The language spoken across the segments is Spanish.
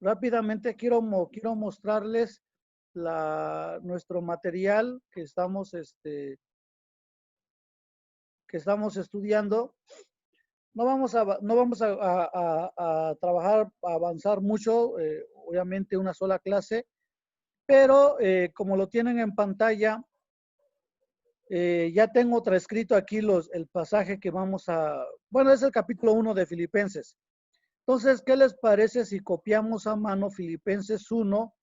rápidamente quiero mostrarles nuestro material que estamos estudiando. No vamos a trabajar, a avanzar mucho, obviamente una sola clase, pero como lo tienen en pantalla, ya tengo transcrito aquí el pasaje que bueno, es el capítulo 1 de Filipenses. Entonces, ¿qué les parece si copiamos a mano Filipenses 1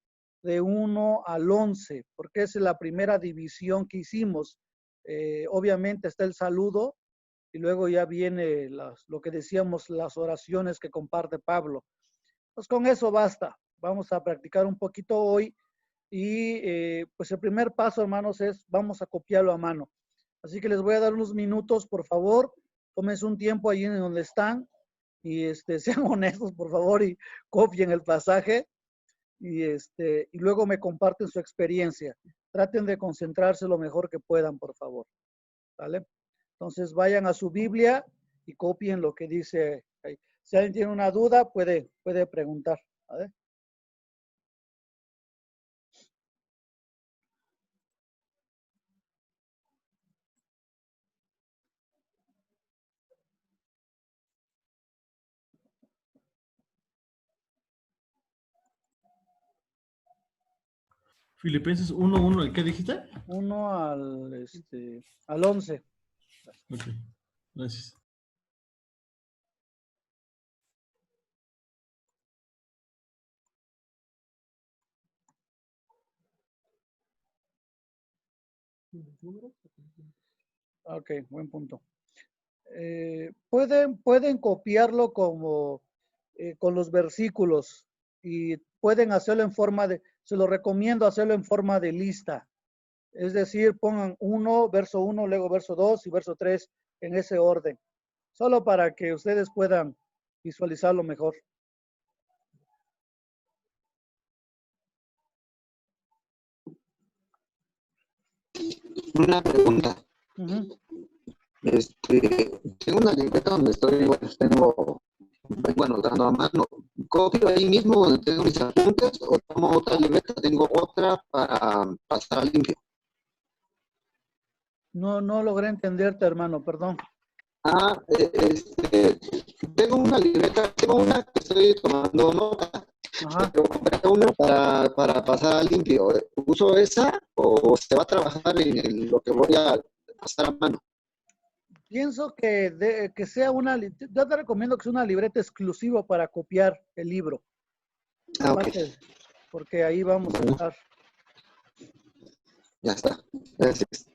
de 1 al 11? Porque es la primera división que hicimos. Obviamente está el saludo y luego ya viene lo que decíamos, las oraciones que comparte Pablo. Pues con eso basta. Vamos a practicar un poquito hoy y pues el primer paso, hermanos, vamos a copiarlo a mano. Así que les voy a dar unos minutos, por favor. Tómense un tiempo allí en donde están y sean honestos, por favor, y copien el pasaje y luego me comparten su experiencia. Traten de concentrarse lo mejor que puedan, por favor. ¿Vale? Entonces vayan a su Biblia y copien lo que dice ahí. Si alguien tiene una duda, puede preguntar. ¿Vale? Filipenses 1:1, ¿qué dijiste? 1 al 11. Ok, gracias. Ok, buen punto. Pueden copiarlo como con los versículos y pueden hacerlo en se lo recomiendo hacerlo en forma de lista. Es decir, pongan verso 1, luego verso 2 y verso 3 en ese orden. Solo para que ustedes puedan visualizarlo mejor. Una pregunta. Tengo una libreta donde vengo anotando a mano. ¿Copio ahí mismo donde tengo mis apuntes o tomo otra libreta? Tengo otra para pasar a limpio. No logré entenderte, hermano, perdón. Tengo una libreta, tengo una que estoy tomando nota. Ajá. Pero compré una para pasar a limpio. ¿Uso esa o se va a trabajar en lo que voy a pasar a mano? Pienso que sea yo te recomiendo que sea una libreta exclusiva para copiar el libro. Okay. Porque ahí vamos a estar. Ya está. Gracias.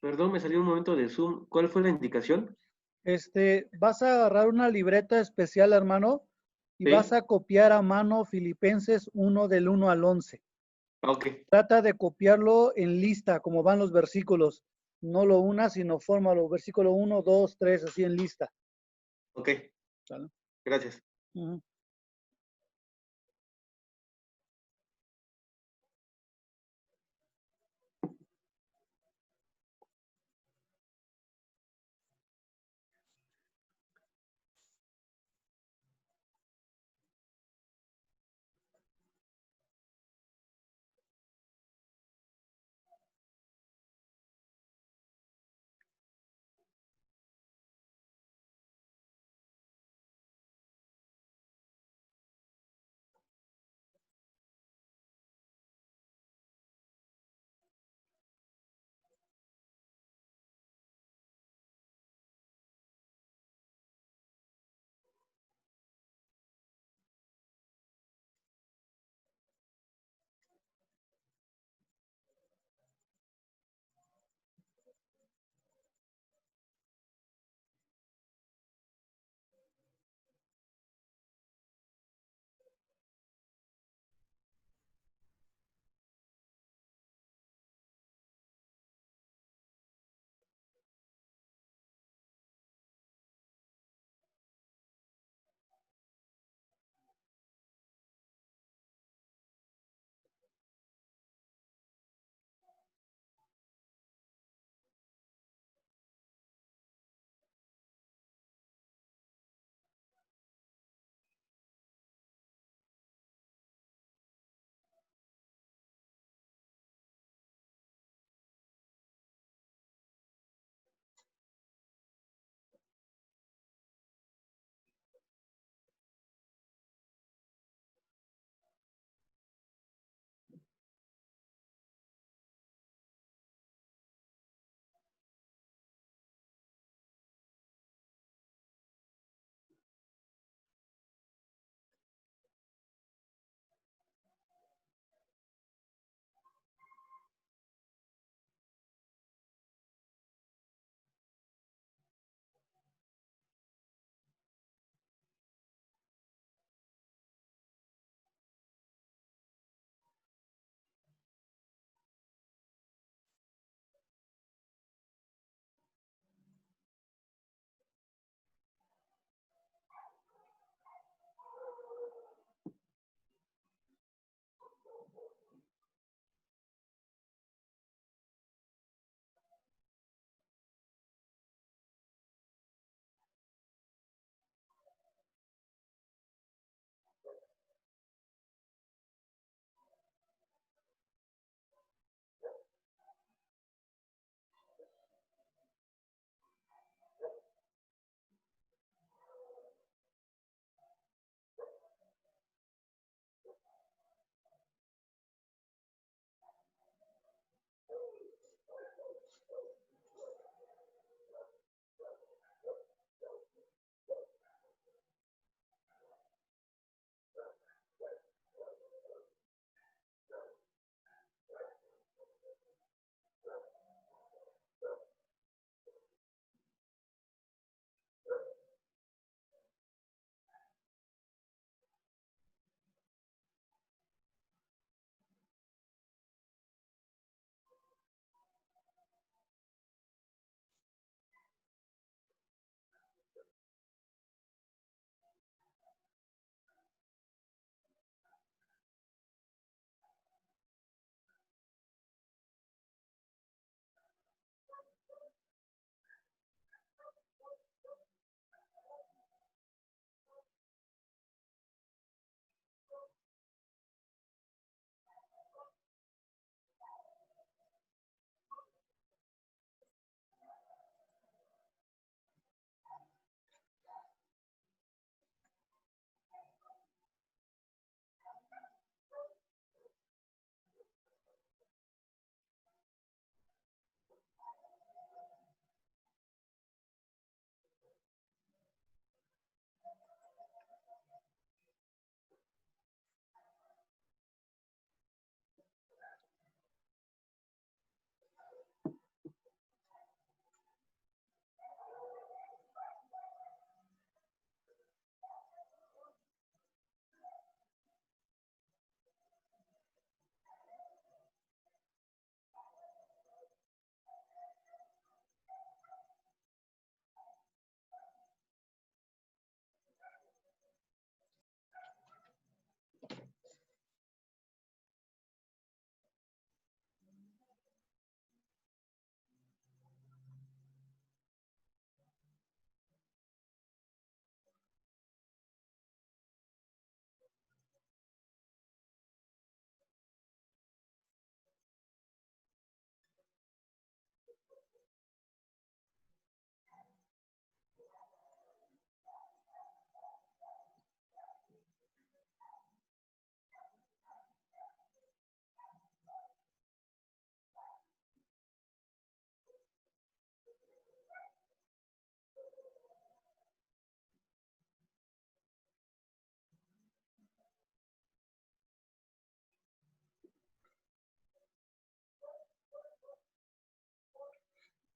Perdón, me salió un momento de Zoom. ¿Cuál fue la indicación? Vas a agarrar una libreta especial, hermano, y Sí. vas a copiar a mano Filipenses 1 del 1 al 11. Ok, Trata de copiarlo en lista, como van los versículos. No lo unas, sino fórmalo. Versículo 1, 2, 3, así en lista. ok, ¿Sale? gracias. Ujú.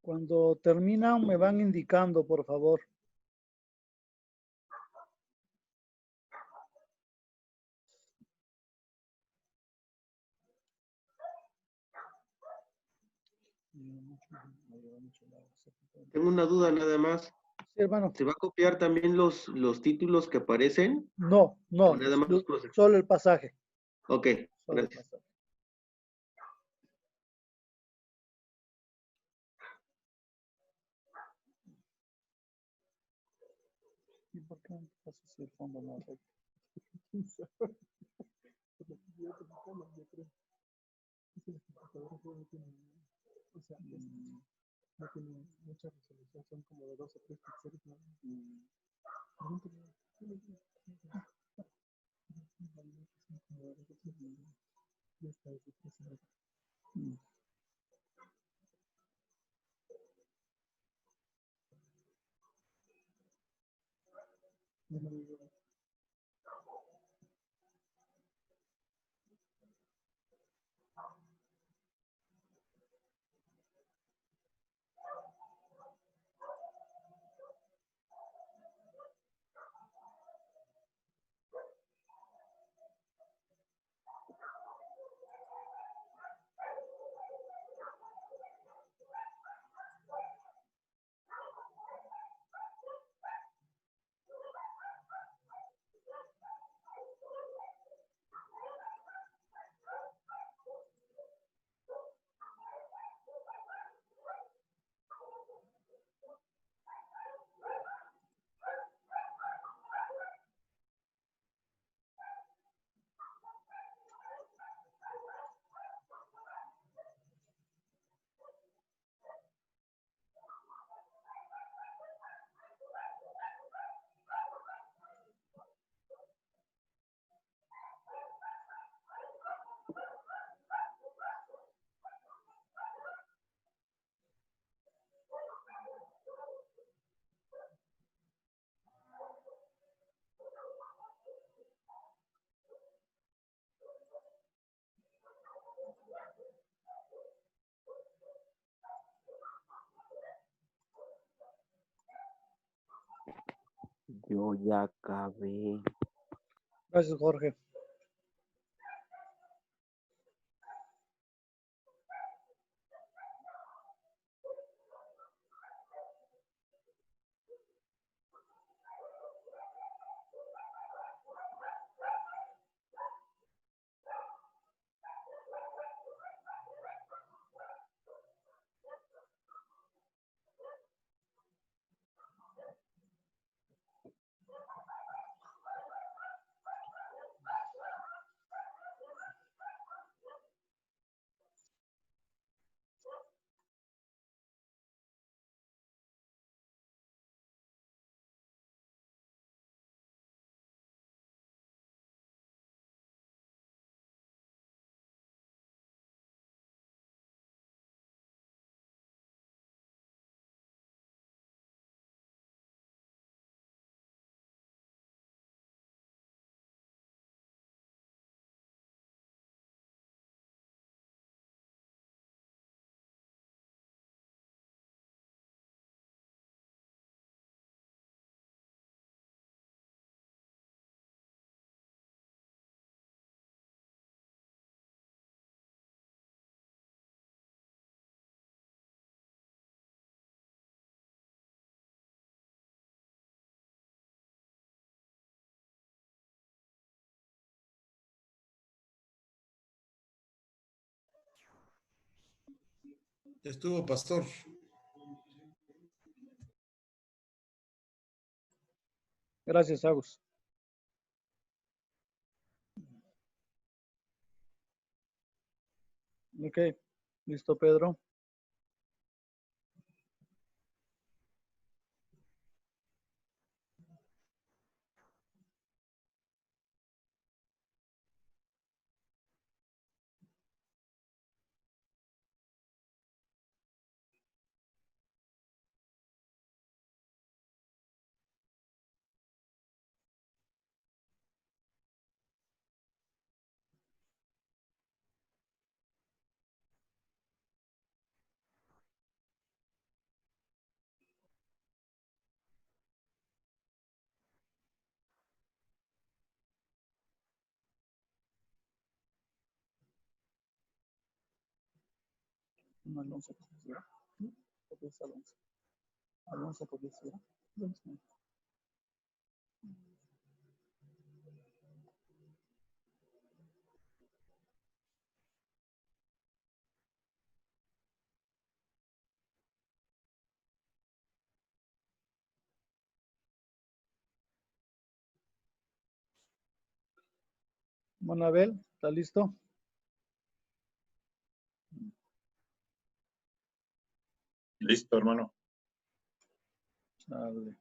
Cuando terminan, me van indicando, por favor. Tengo una duda nada más. Sí, hermano. ¿Se va a copiar también los títulos que aparecen? No, ¿O no, nada más los procesos? solo el pasaje. Ok, Solo el gracias. pasaje. ¿Y por qué pasa si el fondo no afecta? No tiene mucha resolución, son como de 2 o 3 píxeles. Yo ya acabé. Gracias, Jorge. Estuvo, pastor. Gracias, Agus. Ok, listo, Pedro. No, Alonso Copies, Copies, Alonso. Alonso Copies, ¿verdad? Monabel, ¿está listo? Listo, hermano. Dale.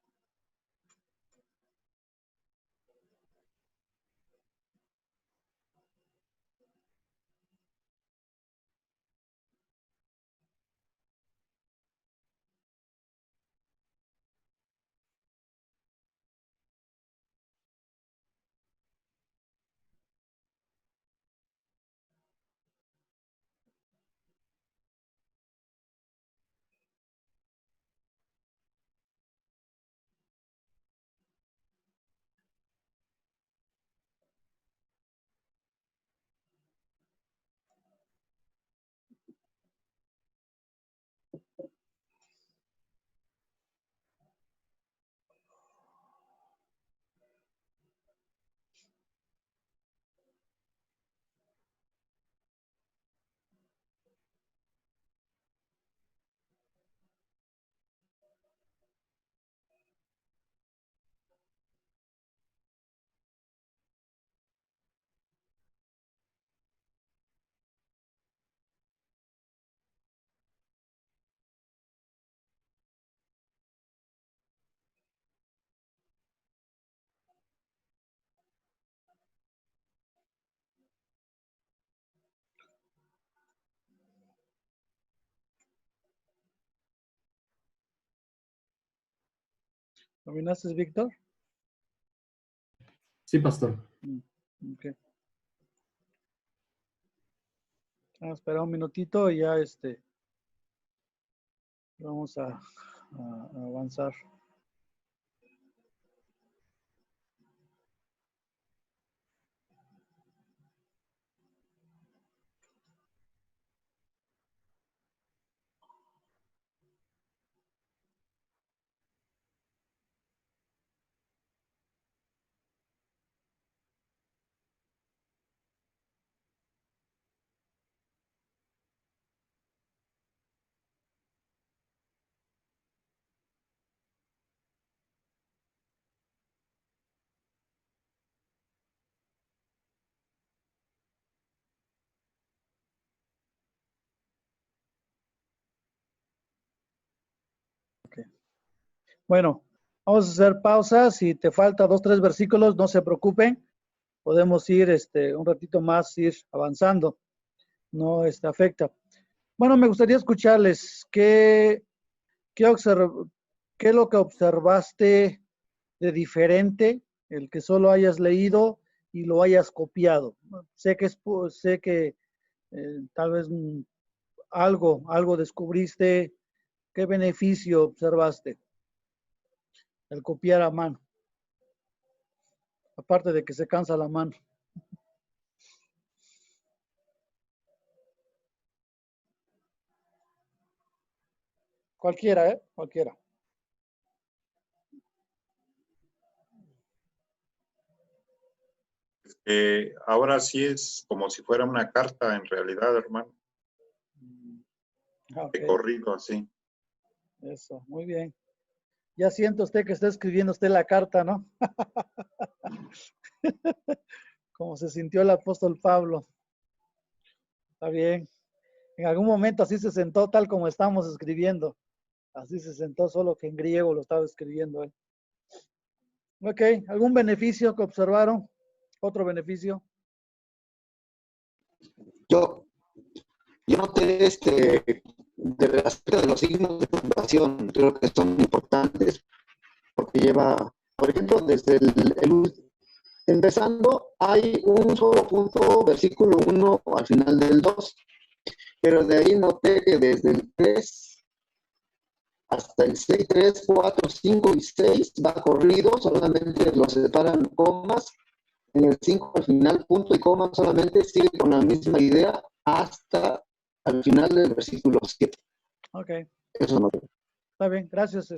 ¿Dominaste, Víctor? Sí, pastor. Ok. Espera un minutito y ya vamos a avanzar. Okay. Bueno, vamos a hacer pausas. Si te falta 2, 3 versículos, no se preocupen. Podemos ir un ratito más, ir avanzando. No afecta. Bueno, me gustaría escucharles. ¿Qué es lo que observaste de diferente? El que solo hayas leído y lo hayas copiado. Sé que tal vez algo descubriste. ¿Qué beneficio observaste? El copiar a mano. Aparte de que se cansa la mano. Cualquiera, cualquiera. Ahora sí es como si fuera una carta en realidad, hermano. Okay. De corrido, así. Eso, muy bien. Ya siento usted que está escribiendo usted la carta, ¿no? Como se sintió el apóstol Pablo. Está bien. En algún momento así se sentó tal como estamos escribiendo. Así se sentó, solo que en griego lo estaba escribiendo él. Ok, ¿algún beneficio que observaron? ¿Otro beneficio? Yo noté del aspecto de los signos de puntuación, creo que son importantes porque lleva, por ejemplo, desde empezando, hay un solo punto, versículo 1 al final del 2, pero de ahí noté que desde el 3 hasta el 6, 3, 4, 5 y 6 va corrido, solamente los separan comas. En el 5 al final, punto y coma, solamente sigue con la misma idea hasta al final del versículo 7. Ok, Eso no. está bien. Gracias,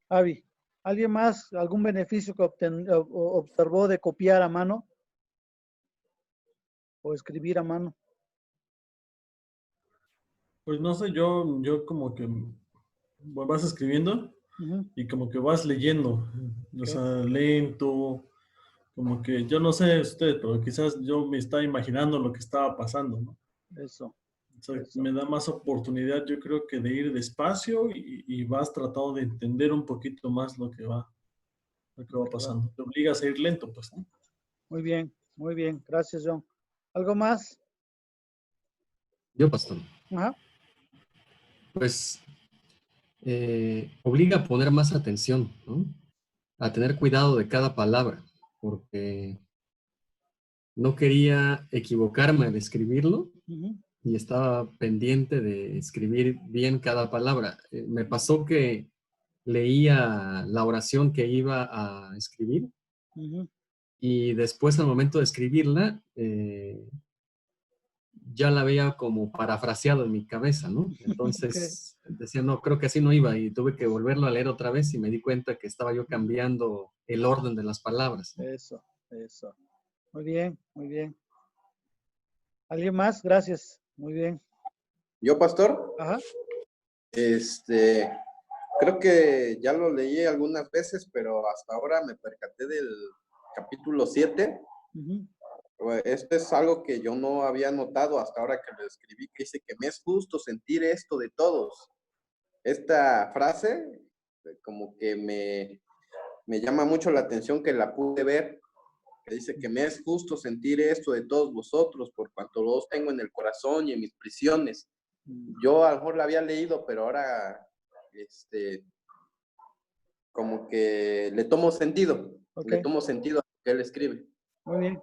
Avi. ¿Alguien más, algún beneficio que observó de copiar a mano o escribir a mano? Pues no sé, yo como que vas escribiendo Ujú, y como que vas leyendo, o ok, sea, lento, como que yo no sé usted, pero quizás yo me estaba imaginando lo que estaba pasando, ¿no? eso, O sea, eso. me da más oportunidad, yo creo que de ir despacio y vas tratando de entender un poquito más lo que va pasando. Te obligas a ir lento, pues, ¿no? Muy bien, muy bien. Gracias, John. ¿Algo más? Yo, pastor, Ajá. pues obliga a poner más atención, ¿no? A tener cuidado de cada palabra, porque no quería equivocarme al escribirlo Ujú, y estaba pendiente de escribir bien cada palabra. Me pasó que leía la oración que iba a escribir ujú. y después al momento de escribirla, ya la veía como parafraseado en mi cabeza, ¿no? Ok, Entonces decía, no, creo que así no iba y tuve que volverlo a leer otra vez y me di cuenta que estaba yo cambiando el orden de las palabras, ¿no? eso, eso. Muy bien, muy bien. ¿Alguien más? Gracias. Muy bien. Yo, pastor, Ajá. creo que ya lo leí algunas veces, pero hasta ahora me percaté del capítulo 7. Ujú, Esto es algo que yo no había notado hasta ahora que lo escribí, que dice que me es justo sentir esto de todos. Esta frase como que me llama mucho la atención que la pude ver, que dice que me es justo sentir esto de todos vosotros, por cuanto los tengo en el corazón y en mis prisiones. Yo a lo mejor la había leído, pero ahora como que le tomo sentido ok, a lo que él escribe. muy bien,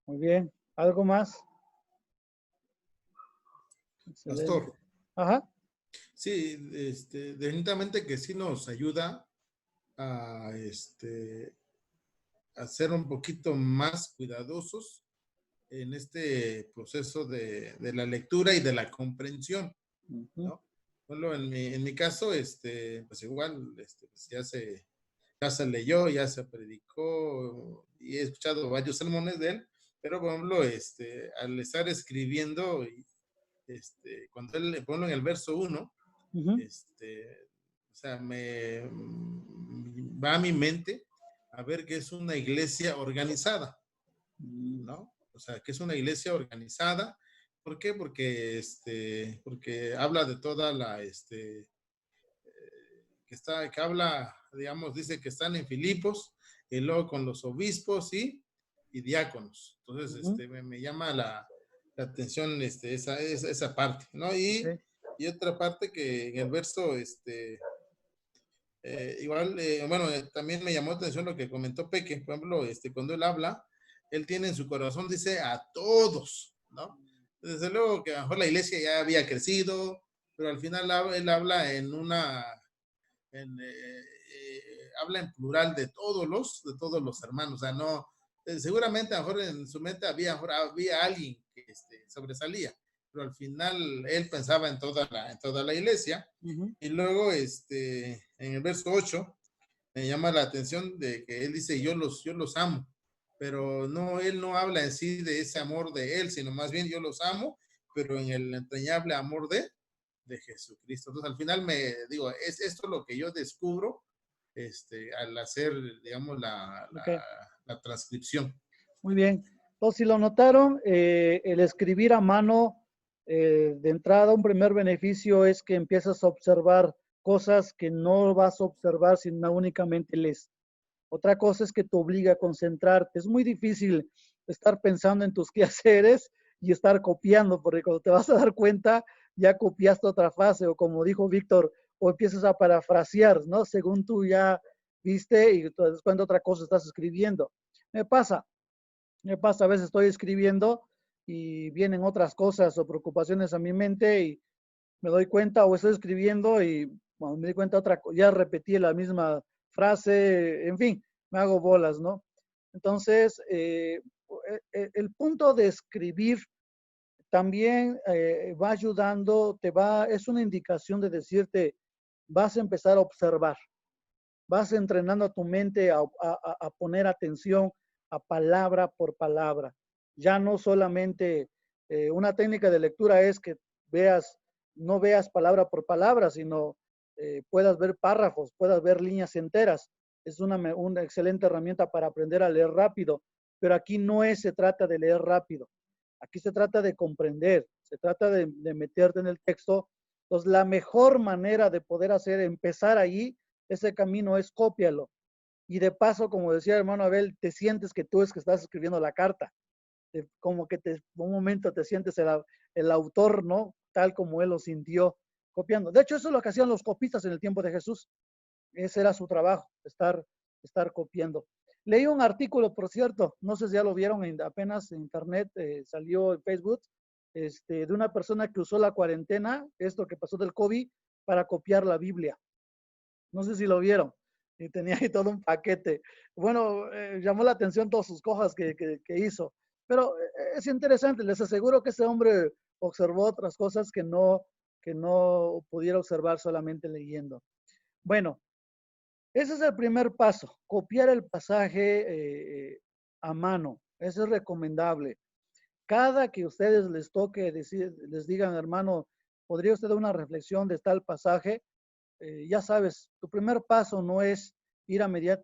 muy bien. ¿Algo más? Excelente. Pastor, Ajá. sí, definitivamente que sí nos ayuda a, a ser un poquito más cuidadosos en este proceso de la lectura y de la comprensión, Ujú, ¿no? Bueno, en mi caso, pues igual, pues ya se leyó, ya se predicó y he escuchado varios sermones de él, pero por ejemplo, al estar escribiendo, cuando él le pone en el verso 1, ujú, o sea, va a mi mente a ver que es una iglesia organizada, ¿no? O sea, que es una iglesia organizada. ¿Por qué? Porque habla de toda la, que habla, digamos, dice que están en Filipos, y luego con los obispos y diáconos. Entonces, ujú, me llama la atención esa parte, ¿no? ok, Y otra parte que en el verso, igual, bueno, también me llamó la atención lo que comentó Peque, por ejemplo, cuando él habla, él tiene en su corazón, dice, a todos, ¿no? Desde luego que a lo mejor la iglesia ya había crecido, pero al final él habla habla en plural de todos los hermanos, o sea, no, seguramente a lo mejor en su mente había alguien que sobresalía, pero al final él pensaba en toda la iglesia. ujú, Y luego, en el verso 8, me llama la atención de que él dice, yo los amo, pero no, él no habla en sí de ese amor de él, sino más bien yo los amo, pero en el entrañable amor de Jesucristo. Entonces, al final digo, es esto lo que yo descubro al hacer, digamos, ok. la transcripción. Muy bien. Entonces, si lo notaron, el escribir a mano, de entrada, un primer beneficio es que empiezas a observar cosas que no vas a observar si no únicamente lees. Otra cosa es que te obliga a concentrarte. Es muy difícil estar pensando en tus quehaceres y estar copiando, porque cuando te vas a dar cuenta, ya copiaste otra frase, o como dijo Víctor, o empiezas a parafrasear, ¿no? Según tú ya viste y te das cuenta otra cosa estás escribiendo. Me pasa, me pasa, a veces estoy escribiendo y vienen otras cosas o preocupaciones a mi mente y me doy cuenta, o estoy escribiendo y bueno, me doy cuenta otra cosa, ya repetí la misma frase, en fin, me hago bolas, ¿no? Entonces, el punto de escribir también va ayudando, es una indicación de decirte, vas a empezar a observar, vas entrenando a tu mente a poner atención a palabra por palabra. Ya no solamente una técnica de lectura es que no veas palabra por palabra, sino puedas ver párrafos, puedas ver líneas enteras. Es una excelente herramienta para aprender a leer rápido, pero aquí no se trata de leer rápido. Aquí se trata de comprender, se trata de meterte en el texto. Entonces, la mejor manera de poder empezar ahí, ese camino es cópialo. Y de paso, como decía el hermano Abel, te sientes que tú es que estás escribiendo la carta. Como que un momento te sientes el autor, ¿no? Tal como él lo sintió copiando. De hecho, eso es lo que hacían los copistas en el tiempo de Jesús. Ese era su trabajo, estar copiando. Leí un artículo, por cierto, no sé si ya lo vieron, apenas en internet, salió en Facebook, de una persona que usó la cuarentena, esto que pasó del COVID, para copiar la Biblia. No sé si lo vieron. Y tenía ahí todo un paquete. Bueno, llamó la atención todas sus cosas que hizo. Pero es interesante, les aseguro que ese hombre observó otras cosas que no pudiera observar solamente leyendo. Bueno, ese es el primer paso, copiar el pasaje a mano. Eso es recomendable. Cada que ustedes les toque les digan, hermano, ¿podría usted dar una reflexión de tal pasaje? Ya sabes, tu primer paso no es ir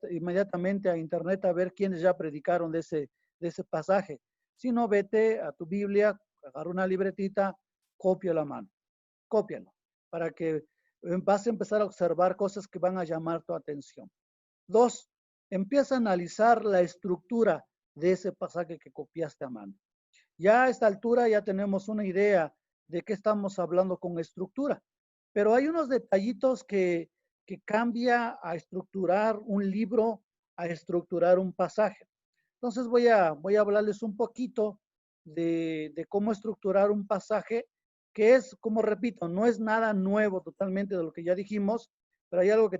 inmediatamente a internet a ver quiénes ya predicaron de ese pasaje, sino vete a tu Biblia, agarra una libretita, cópialo a mano, cópialo, para que vas a empezar a observar cosas que van a llamar tu atención. 2, empieza a analizar la estructura de ese pasaje que copiaste a mano. Ya a esta altura ya tenemos una idea de qué estamos hablando con estructura, pero hay unos detallitos que cambia a estructurar un libro, a estructurar un pasaje. Entonces voy a hablarles un poquito de cómo estructurar un pasaje, que es, como repito, no es nada nuevo totalmente de lo que ya dijimos, pero hay algo que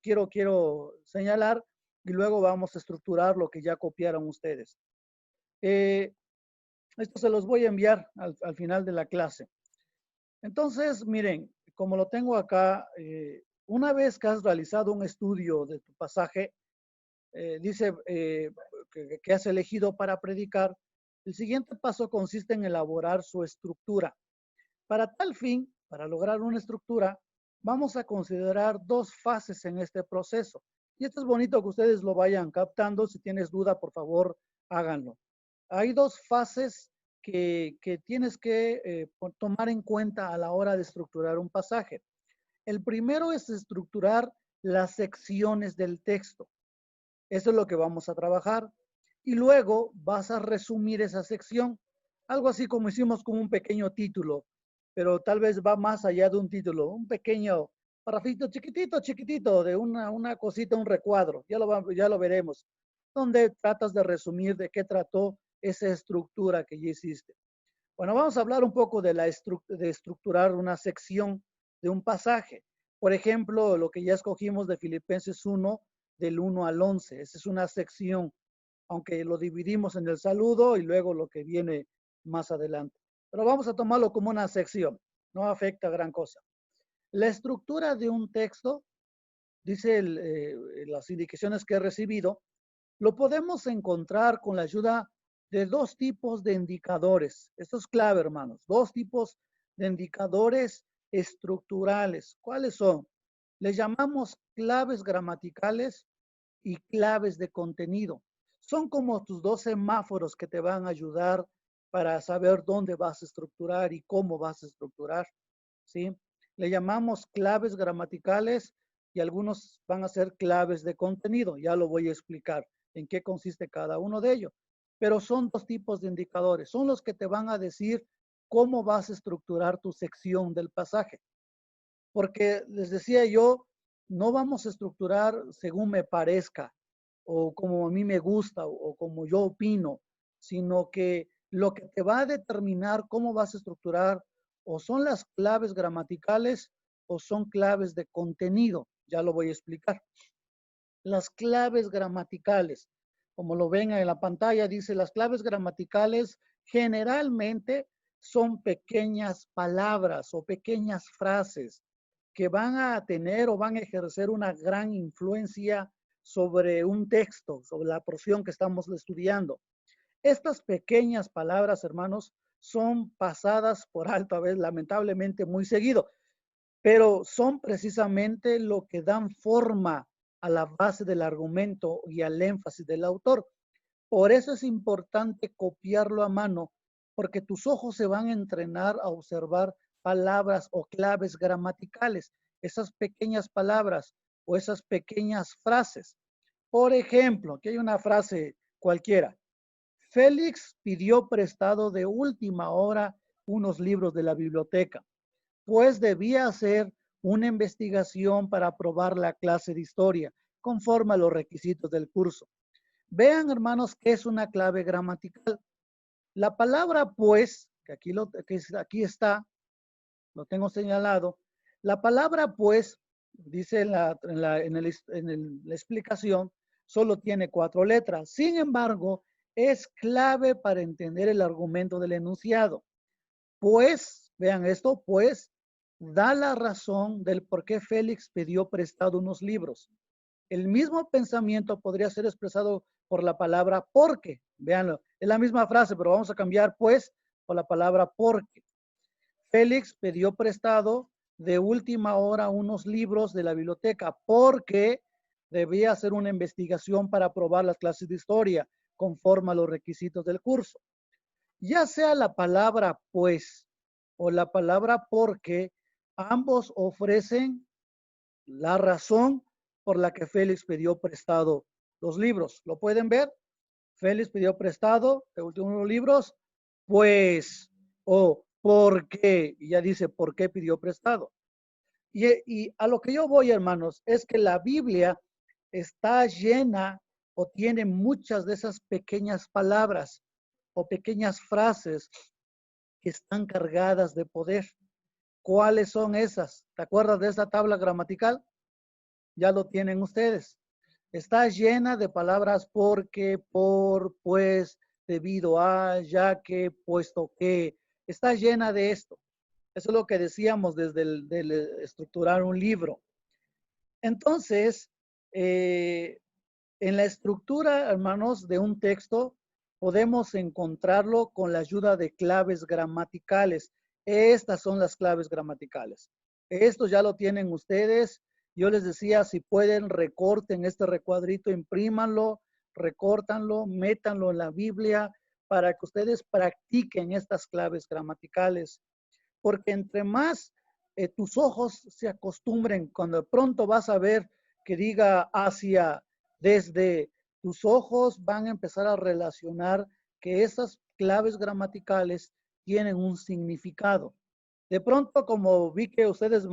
quiero señalar y luego vamos a estructurar lo que ya copiaron ustedes. Esto se los voy a enviar al final de la clase. Entonces, miren, como lo tengo acá, una vez que has realizado un estudio de tu pasaje, dice que has elegido para predicar, el siguiente paso consiste en elaborar su estructura. Para tal fin, para lograr una estructura, vamos a considerar 2 fases en este proceso. Y esto es bonito que ustedes lo vayan captando. Si tienes duda, por favor, háganlo. Hay 2 fases que tienes que tomar en cuenta a la hora de estructurar un pasaje. El primero es estructurar las secciones del texto. Eso es lo que vamos a trabajar. Y luego vas a resumir esa sección. Algo así como hicimos con un pequeño título, pero tal vez va más allá de un título. Un pequeño parrafito chiquitito de una cosita, un recuadro. Ya lo veremos. Donde tratas de resumir de qué trató esa estructura que ya hiciste. Bueno, vamos a hablar un poco de estructurar una sección de un pasaje. Por ejemplo, lo que ya escogimos de Filipenses 1, del 1 al 11. Esa es una sección, aunque lo dividimos en el saludo y luego lo que viene más adelante. Pero vamos a tomarlo como una sección, no afecta gran cosa. La estructura de un texto, dice las indicaciones que he recibido, lo podemos encontrar con la ayuda de 2 tipos de indicadores. Esto es clave, hermanos. 2 tipos de indicadores estructurales. ¿Cuáles son? Les llamamos claves gramaticales y claves de contenido. Son como tus 2 semáforos que te van a ayudar para saber dónde vas a estructurar y cómo vas a estructurar, ¿sí? Le llamamos claves gramaticales y algunos van a ser claves de contenido. Ya lo voy a explicar en qué consiste cada uno de ellos. Pero son 2 tipos de indicadores. Son los que te van a decir cómo vas a estructurar tu sección del pasaje. Porque les decía yo, no vamos a estructurar según me parezca o como a mí me gusta o como yo opino, sino que lo que te va a determinar cómo vas a estructurar o son las claves gramaticales o son claves de contenido. Ya lo voy a explicar. Las claves gramaticales, como lo ven en la pantalla, dice las claves gramaticales generalmente son pequeñas palabras o pequeñas frases que van a tener o van a ejercer una gran influencia sobre un texto, sobre la porción que estamos estudiando. Estas pequeñas palabras, hermanos, son pasadas por alto a veces, lamentablemente, muy seguido, pero son precisamente lo que dan forma a la base del argumento y al énfasis del autor. Por eso es importante copiarlo a mano, porque tus ojos se van a entrenar a observar palabras o claves gramaticales, esas pequeñas palabras o esas pequeñas frases. Por ejemplo, aquí hay una frase cualquiera. Félix pidió prestado de última hora unos libros de la biblioteca, pues debía hacer una investigación para aprobar la clase de historia, conforme a los requisitos del curso. Vean, hermanos, que es una clave gramatical. La palabra pues, que aquí está, lo tengo señalado. La palabra pues, dice en la explicación, solo tiene 4 letras. Sin embargo, es clave para entender el argumento del enunciado. Pues, vean esto, pues, da la razón del por qué Félix pidió prestado unos libros. El mismo pensamiento podría ser expresado por la palabra porque. Veanlo, es la misma frase, pero vamos a cambiar pues por la palabra porque. Félix pidió prestado de última hora unos libros de la biblioteca porque debía hacer una investigación para aprobar las clases de historia conforme a los requisitos del curso. Ya sea la palabra pues o la palabra porque, ambos ofrecen la razón por la que Félix pidió prestado los libros. ¿Lo pueden ver? Félix pidió prestado de últimos libros, pues, o por qué, y ya dice por qué pidió prestado. Y a lo que yo voy, hermanos, es que la Biblia está llena o tiene muchas de esas pequeñas palabras o pequeñas frases que están cargadas de poder. ¿Cuáles son esas? ¿Te acuerdas de esa tabla gramatical? Ya lo tienen ustedes. Está llena de palabras porque, por, pues, debido a, ya que, puesto que. Está llena de esto. Eso es lo que decíamos desde el estructurar un libro. Entonces, en la estructura, hermanos, de un texto, podemos encontrarlo con la ayuda de claves gramaticales. Estas son las claves gramaticales. Esto ya lo tienen ustedes. Yo les decía, si pueden, recorten este recuadrito, imprímanlo, recórtanlo, métanlo en la Biblia para que ustedes practiquen estas claves gramaticales. Porque entre más tus ojos se acostumbren, cuando de pronto vas a ver que diga hacia, desde, tus ojos van a empezar a relacionar que esas claves gramaticales tienen un significado. De pronto, como vi que ustedes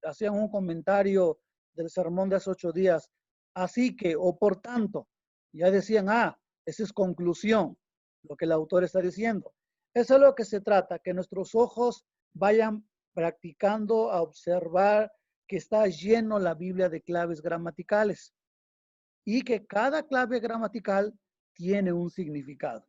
hacían un comentario del sermón de hace 8 días, así que, o por tanto, ya decían, esa es conclusión, lo que el autor está diciendo. Eso es lo que se trata, que nuestros ojos vayan practicando a observar que está lleno la Biblia de claves gramaticales y que cada clave gramatical tiene un significado.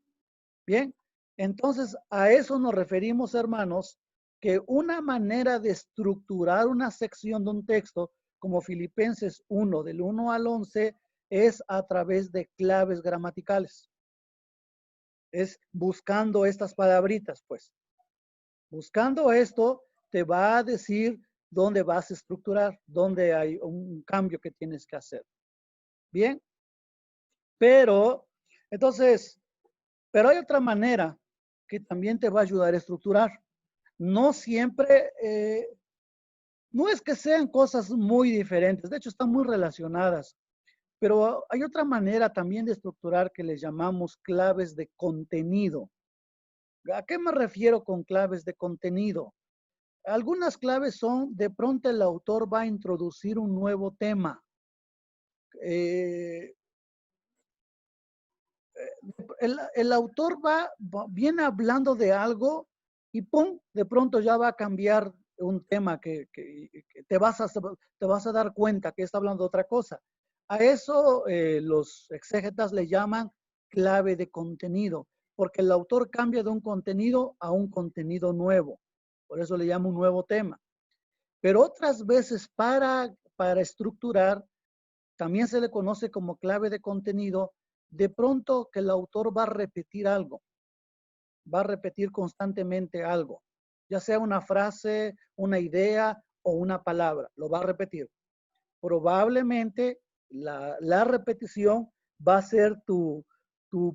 Bien, entonces a eso nos referimos, hermanos, que una manera de estructurar una sección de un texto, como Filipenses 1, del 1 al 11, es a través de claves gramaticales. Es buscando estas palabritas, pues. Buscando esto, te va a decir dónde vas a estructurar, dónde hay un cambio que tienes que hacer. Bien, pero, entonces, pero hay otra manera que también te va a ayudar a estructurar. No siempre, no es que sean cosas muy diferentes, de hecho están muy relacionadas, pero hay otra manera también de estructurar que le llamamos claves de contenido. ¿A qué me refiero con claves de contenido? Algunas claves son, de pronto el autor va a introducir un nuevo tema. El autor viene hablando de algo y ¡pum! De pronto ya va a cambiar un tema que te vas a dar cuenta que está hablando de otra cosa. A eso los exégetas le llaman clave de contenido. porque el autor cambia de un contenido a un contenido nuevo. Por eso le llamo un nuevo tema. Pero otras veces para estructurar, también se le conoce como clave de contenido, de pronto que el autor va a repetir algo, va a repetir constantemente algo, ya sea una frase, una idea o una palabra, lo va a repetir. Probablemente la repetición va a ser tu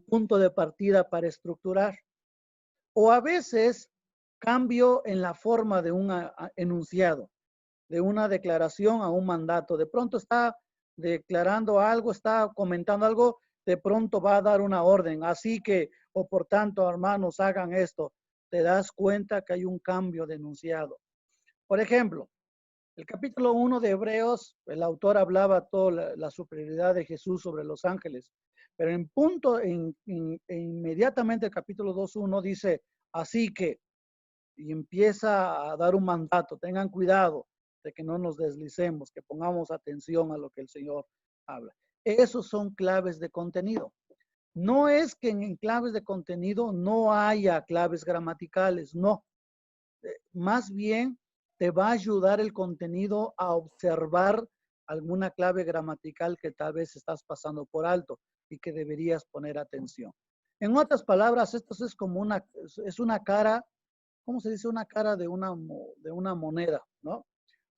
punto de partida para estructurar. O a veces cambio en la forma de un enunciado, de una declaración a un mandato. De pronto está declarando algo, está comentando algo, de pronto va a dar una orden. Así que, o por tanto, hermanos, hagan esto. Te das cuenta que hay un cambio de enunciado. Por ejemplo, el capítulo 1 de Hebreos, el autor hablaba toda la superioridad de Jesús sobre los ángeles. Pero inmediatamente el capítulo 2:1 dice, así que, y empieza a dar un mandato, tengan cuidado de que no nos deslicemos, que pongamos atención a lo que el Señor habla. Esos son claves de contenido. No es que en claves de contenido no haya claves gramaticales, no. Más bien te va a ayudar el contenido a observar alguna clave gramatical que tal vez estás pasando por alto y que deberías poner atención. En otras palabras, esto es como una cara, ¿cómo se dice? Una cara de una moneda, ¿no? O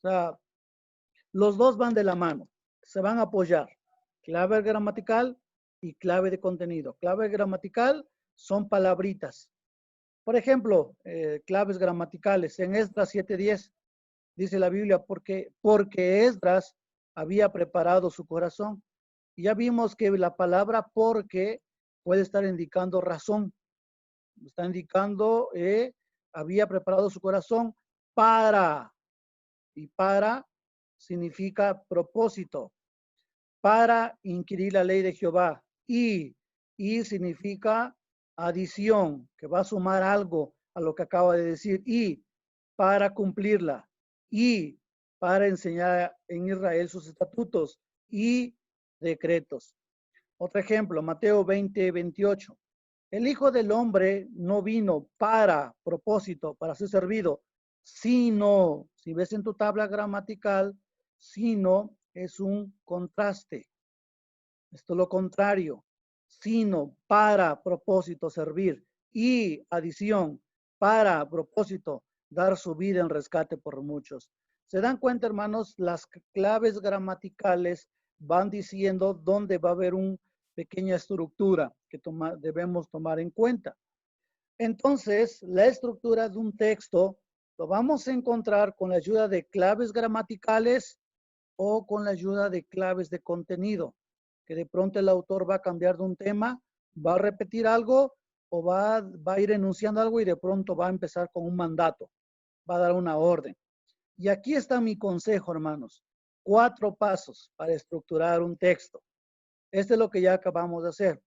sea, los dos van de la mano, se van a apoyar. Clave gramatical y clave de contenido. Clave gramatical son palabritas. Por ejemplo, claves gramaticales. En Esdras 7:10 dice la Biblia, porque Esdras había preparado su corazón. Y ya vimos que la palabra porque puede estar indicando razón. Está indicando, había preparado su corazón para. Y para significa propósito. Para inquirir la ley de Jehová. Y significa adición, que va a sumar algo a lo que acaba de decir. Y para cumplirla. Y para enseñar en Israel sus estatutos y decretos. Otro ejemplo, Mateo 20:28. El Hijo del Hombre no vino para propósito, para ser servido, sino, si ves en tu tabla gramatical, sino es un contraste. Esto es lo contrario, sino para propósito servir y adición, para propósito dar su vida en rescate por muchos. ¿Se dan cuenta, hermanos? Las claves gramaticales van diciendo dónde va a haber una pequeña estructura que debemos tomar en cuenta. Entonces, la estructura de un texto lo vamos a encontrar con la ayuda de claves gramaticales o con la ayuda de claves de contenido, que de pronto el autor va a cambiar de un tema, va a repetir algo o va a ir enunciando algo y de pronto va a empezar con un mandato, va a dar una orden. Y aquí está mi consejo, hermanos. 4 pasos para estructurar un texto. Este es lo que ya acabamos de hacer.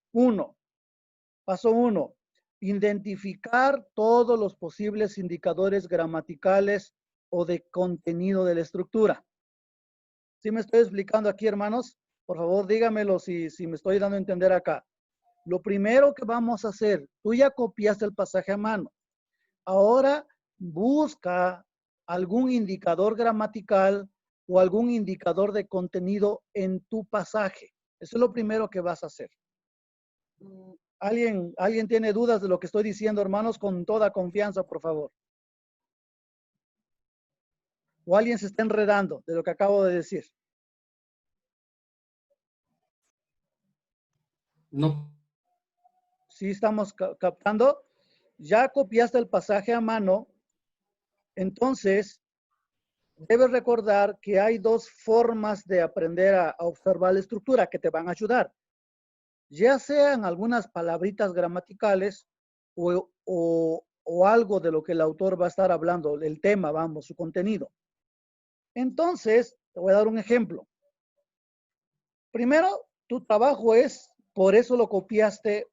Paso 1. Identificar todos los posibles indicadores gramaticales o de contenido de la estructura. ¿Sí me estoy explicando aquí, hermanos? Por favor, dígamelo si me estoy dando a entender acá. Lo primero que vamos a hacer, tú ya copiaste el pasaje a mano. Ahora busca algún indicador gramatical o algún indicador de contenido en tu pasaje. Eso es lo primero que vas a hacer. ¿Alguien tiene dudas de lo que estoy diciendo, hermanos? Con toda confianza, por favor. ¿O alguien se está enredando de lo que acabo de decir? No. Sí, estamos captando. Ya copiaste el pasaje a mano. Entonces, debes recordar que hay 2 formas de aprender a observar la estructura que te van a ayudar. Ya sean algunas palabritas gramaticales o algo de lo que el autor va a estar hablando, el tema, vamos, su contenido. Entonces, te voy a dar un ejemplo. Primero, tu trabajo es, por eso lo copiaste,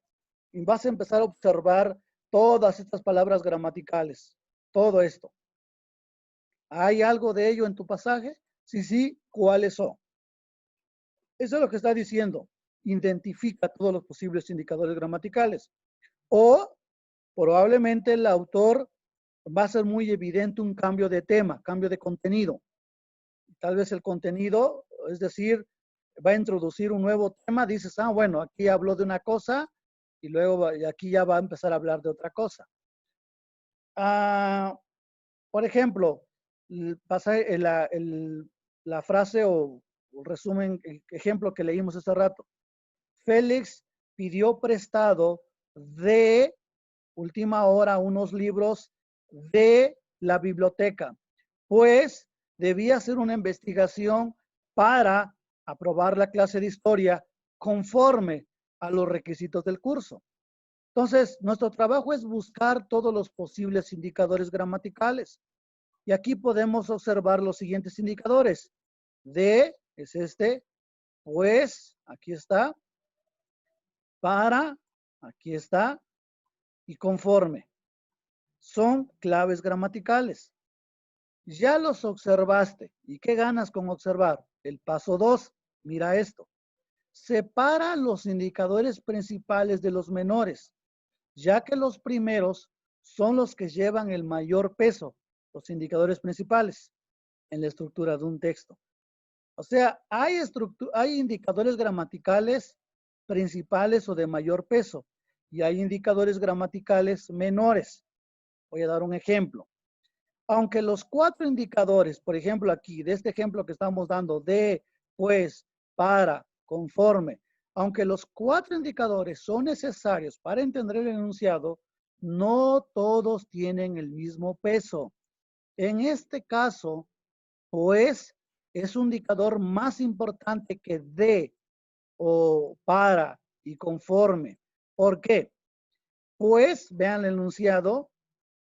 y vas a empezar a observar todas estas palabras gramaticales, todo esto. ¿Hay algo de ello en tu pasaje? Sí, ¿cuáles son? Eso es lo que está diciendo. Identifica todos los posibles indicadores gramaticales. O probablemente el autor va a ser muy evidente un cambio de tema, cambio de contenido. Tal vez el contenido, es decir, va a introducir un nuevo tema, dices, ah, bueno, aquí habló de una cosa y luego aquí ya va a empezar a hablar de otra cosa. Por ejemplo, la frase o resumen, el ejemplo que leímos hace rato. Félix pidió prestado de última hora unos libros de la biblioteca, pues debía hacer una investigación para aprobar la clase de historia conforme a los requisitos del curso. Entonces, nuestro trabajo es buscar todos los posibles indicadores gramaticales. Y aquí podemos observar los siguientes indicadores. De es este, pues, aquí está, para, aquí está, y conforme. Son claves gramaticales. Ya los observaste. ¿Y qué ganas con observar? El paso 2, mira esto. Separa los indicadores principales de los menores, ya que los primeros son los que llevan el mayor peso, los indicadores principales, en la estructura de un texto. O sea, hay indicadores gramaticales principales o de mayor peso, y hay indicadores gramaticales menores. Voy a dar un ejemplo. Aunque los 4 indicadores, por ejemplo aquí, de este ejemplo que estamos dando, de, pues, para, conforme, aunque los 4 indicadores son necesarios para entender el enunciado, no todos tienen el mismo peso. En este caso, pues, es un indicador más importante que de, o para y conforme. ¿Por qué? Pues, vean el enunciado,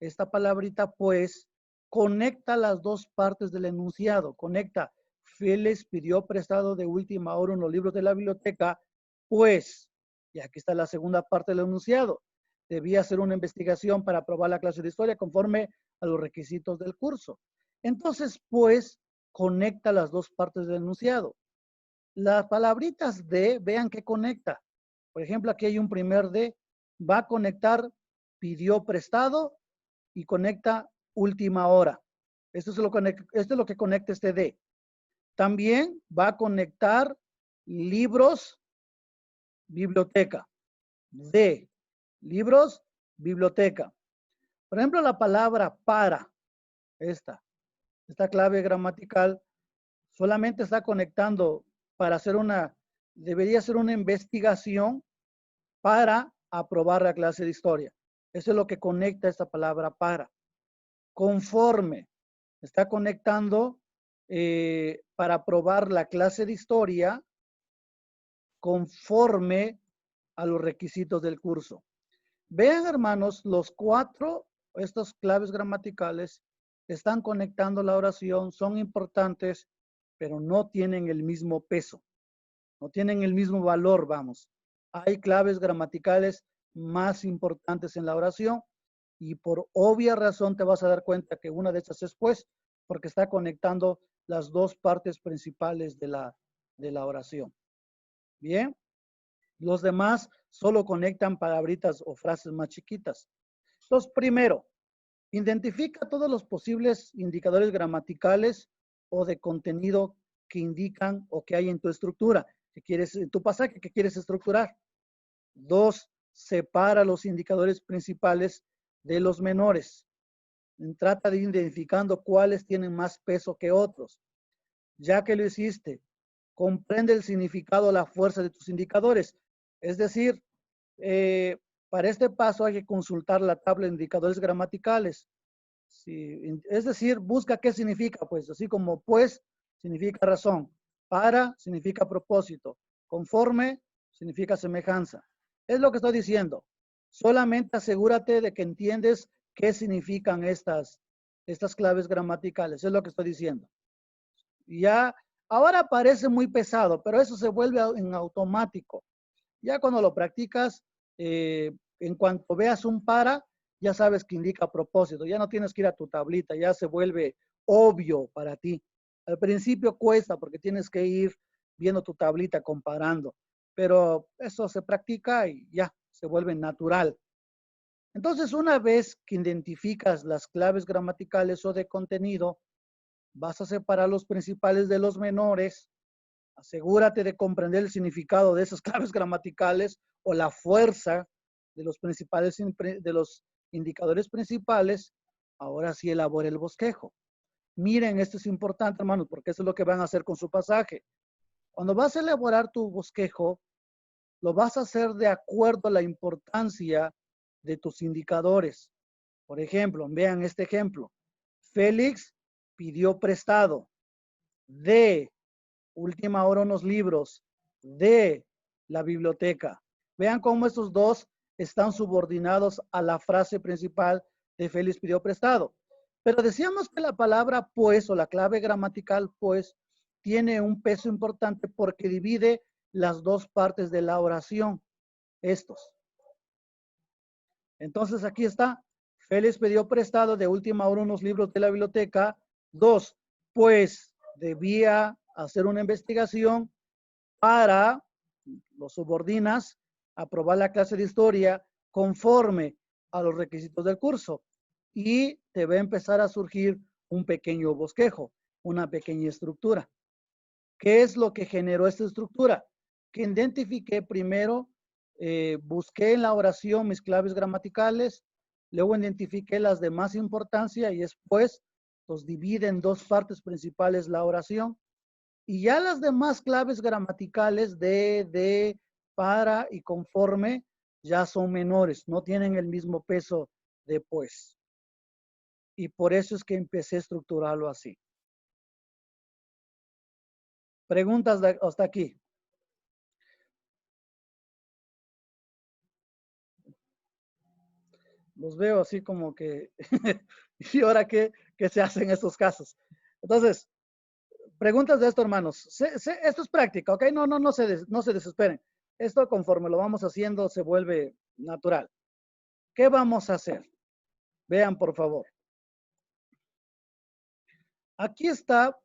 esta palabrita pues conecta las dos partes del enunciado, conecta Félix pidió prestado de última hora unos libros de la biblioteca, pues, y aquí está la segunda parte del enunciado, debía hacer una investigación para aprobar la clase de historia conforme a los requisitos del curso. Entonces, pues, conecta las dos partes del enunciado. Las palabritas de, vean que conecta. Por ejemplo, aquí hay un primer de, va a conectar pidió prestado y conecta última hora. Esto es lo que conecta este de. También va a conectar libros, biblioteca. De, libros, biblioteca. Por ejemplo, la palabra para, esta clave gramatical, solamente está conectando para hacer debería ser una investigación para aprobar la clase de historia. Eso es lo que conecta esta palabra para. Conforme, está conectando para aprobar la clase de historia conforme a los requisitos del curso. Vean, hermanos, los 4, estas claves gramaticales están conectando la oración, son importantes, pero no tienen el mismo peso, no tienen el mismo valor, vamos. Hay claves gramaticales más importantes en la oración y por obvia razón te vas a dar cuenta que una de estas es pues, porque está conectando las dos partes principales de la oración. Bien, los demás solo conectan palabritas o frases más chiquitas. Entonces, primero, identifica todos los posibles indicadores gramaticales o de contenido que indican o que hay en tu estructura, en tu pasaje que quieres estructurar. 2, separa los indicadores principales de los menores. Trata de ir identificando cuáles tienen más peso que otros. Ya que lo hiciste, comprende el significado, la fuerza de tus indicadores. Es decir, para este paso hay que consultar la tabla de indicadores gramaticales. Es decir, busca qué significa, pues, así como pues significa razón, para significa propósito, conforme significa semejanza. Es lo que estoy diciendo. Solamente asegúrate de que entiendes qué significan estas claves gramaticales. Es lo que estoy diciendo. Ya, ahora parece muy pesado, pero eso se vuelve en automático. Ya cuando lo practicas, en cuanto veas un para, ya sabes que indica propósito. Ya no tienes que ir a tu tablita, ya se vuelve obvio para ti. Al principio cuesta porque tienes que ir viendo tu tablita comparando, pero eso se practica y ya se vuelve natural. Entonces, una vez que identificas las claves gramaticales o de contenido, vas a separar los principales de los menores. Asegúrate de comprender el significado de esas claves gramaticales o la fuerza de los principales, de los indicadores principales. Ahora sí elabora el bosquejo. Miren, esto es importante, hermanos, porque eso es lo que van a hacer con su pasaje. Cuando vas a elaborar tu bosquejo, lo vas a hacer de acuerdo a la importancia de tus indicadores. Por ejemplo, vean este ejemplo. Félix pidió prestado de última hora unos libros de la biblioteca. Vean cómo estos dos están subordinados a la frase principal de Félix pidió prestado. Pero decíamos que la palabra pues o la clave gramatical pues tiene un peso importante porque divide las dos partes de la oración. Estos. Entonces aquí está. Félix pidió prestado de última hora unos libros de la biblioteca. 2. Pues debía hacer una investigación para, los subordinas, aprobar la clase de historia conforme a los requisitos del curso. Y te va a empezar a surgir un pequeño bosquejo, una pequeña estructura. ¿Qué es lo que generó esta estructura? Que identifiqué primero, busqué en la oración mis claves gramaticales, luego identifiqué las de más importancia y después los divide en dos partes principales la oración. Y ya las demás claves gramaticales de, para y conforme ya son menores, no tienen el mismo peso de pues. Y por eso es que empecé a estructurarlo así. Preguntas hasta aquí. Los veo así como que, ¿y ahora qué se hace en estos casos? Entonces, preguntas de esto, hermanos. Esto es práctica, ¿ok? No se desesperen. Esto conforme lo vamos haciendo se vuelve natural. ¿Qué vamos a hacer? Vean, por favor. Aquí está,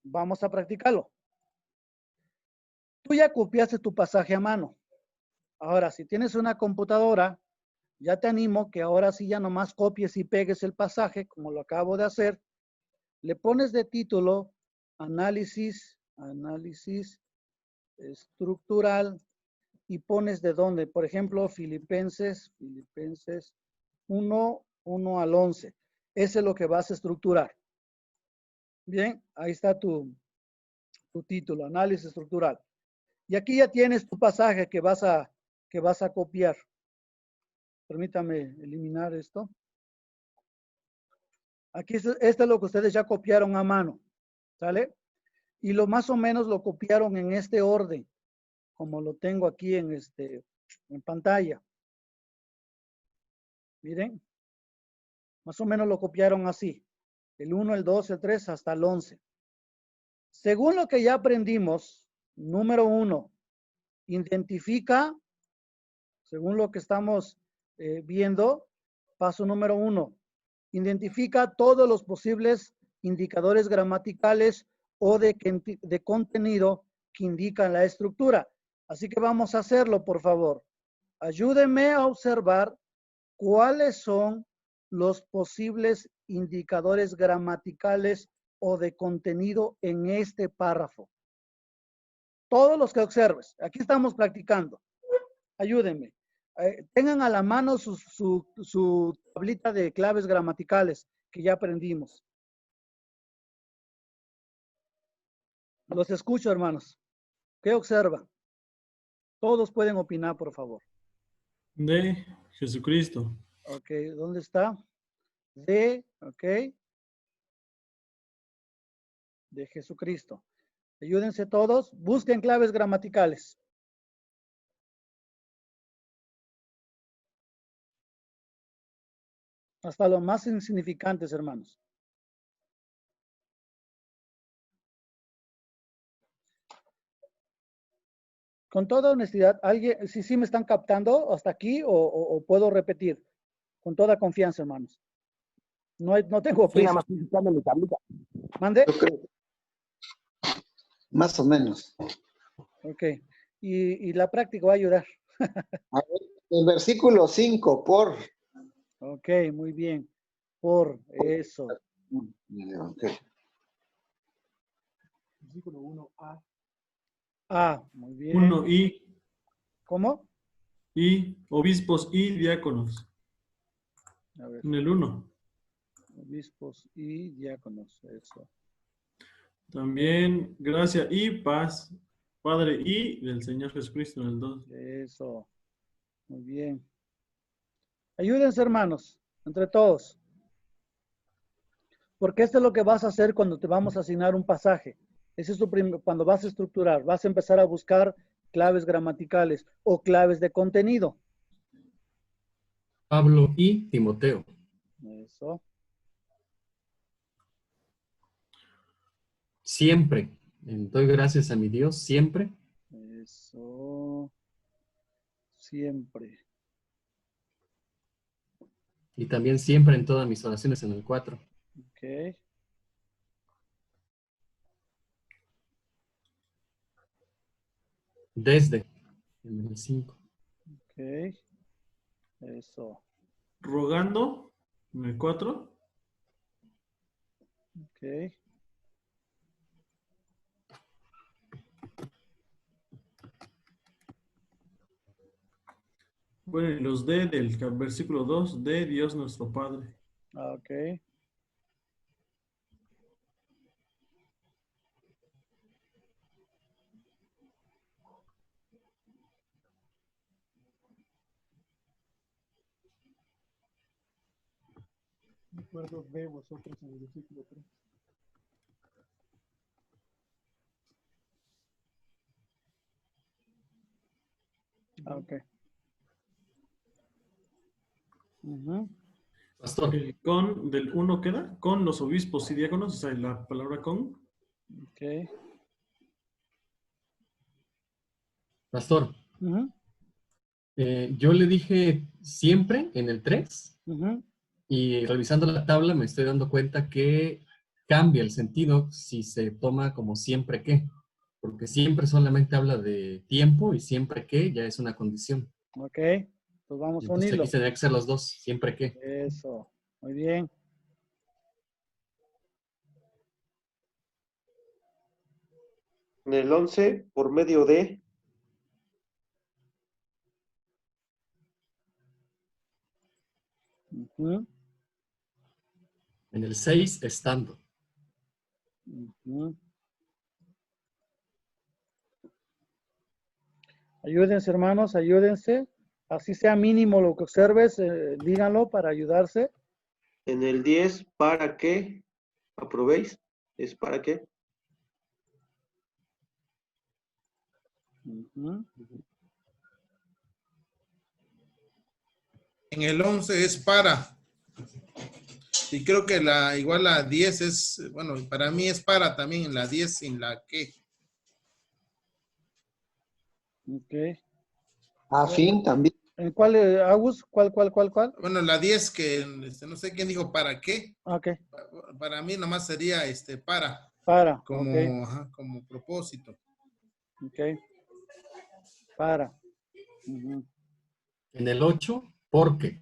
vamos a practicarlo. Tú ya copiaste tu pasaje a mano. Ahora, si tienes una computadora, ya te animo que ahora sí ya nomás copies y pegues el pasaje, como lo acabo de hacer. Le pones de título análisis estructural y pones de dónde. Por ejemplo, Filipenses 1 al 11. Ese es lo que vas a estructurar. Bien, ahí está tu título, análisis estructural. Y aquí ya tienes tu pasaje que vas a copiar. Permítame eliminar esto. Aquí esto es lo que ustedes ya copiaron a mano, ¿sale? Y lo más o menos lo copiaron en este orden, como lo tengo aquí en pantalla. Miren, más o menos lo copiaron así. El 1, el 2, el 3, hasta el 11. Según lo que ya aprendimos, número 1, identifica, según lo que estamos viendo, paso número 1, identifica todos los posibles indicadores gramaticales o de contenido que indican la estructura. Así que vamos a hacerlo, por favor. Ayúdenme a observar cuáles son los posibles indicadores gramaticales o de contenido en este párrafo. Todos los que observes. Aquí estamos practicando. Ayúdenme. Tengan a la mano su tablita de claves gramaticales que ya aprendimos. Los escucho, hermanos. ¿Qué observan? Todos pueden opinar, por favor. De Jesucristo. Ok, ¿dónde está? De, ok. De Jesucristo. Ayúdense todos. Busquen claves gramaticales. Hasta los más insignificantes, hermanos. Con toda honestidad, ¿alguien, si me están captando hasta aquí o puedo repetir? Con toda confianza, hermanos. No tengo prisa. ¿Mande? Más o menos. Ok. Y la práctica va a ayudar. El versículo 5, por. Ok, muy bien. Por eso. Ok. Versículo 1a. Ah, muy bien. 1 ¿Cómo? y obispos y diáconos. A ver, En el 1. obispos y diáconos. Eso. También gracia y paz, Padre y del Señor Jesucristo en el 2. Eso. Muy bien. Ayúdense, hermanos, entre todos. Porque esto es lo que vas a hacer cuando te vamos a asignar un pasaje. Ese es cuando vas a estructurar, vas a empezar a buscar claves gramaticales o claves de contenido. Pablo y Timoteo. Eso. Siempre. Doy gracias a mi Dios siempre. Eso. Siempre. Y también siempre en todas mis oraciones en el 4. Ok. Desde en el 5. Ok. Eso. Rogando en el 4. Ok. Bueno, y los del versículo 2, de Dios nuestro Padre. Ok. Recuerdo de vosotros en el versículo 3. Ok. Ujú. Pastor, El con del 1 queda con los obispos y diáconos, o sea, la palabra con. Ok. pastor, Ujú. yo le dije siempre en el 3 Ujú. y revisando la tabla me estoy dando cuenta que cambia el sentido si se toma como siempre que, porque siempre solamente habla de tiempo y siempre que ya es una condición. Ok. Pues vamos a Entonces aquí unirlo. tendría que ser los dos, siempre que. Eso. Muy bien. En el 11, por medio de, Ujú. En el 6, estando. Ujú. Ayúdense, hermanos, ayúdense. Así sea mínimo lo que observes, díganlo para ayudarse. en el 10, para que aprobéis, es para que, Ujú. En el 11 es para. Y creo que igual la 10 es, bueno, para mí es para también en la 10 sin la que. Ok. A fin también. ¿En cuál, Agus? ¿Cuál? Bueno, la 10 que no sé quién dijo para qué. Ok. Para mí nomás sería para, Para. Ok. como, ajá, como propósito. Ok. Para. Ujú. En el 8, porque.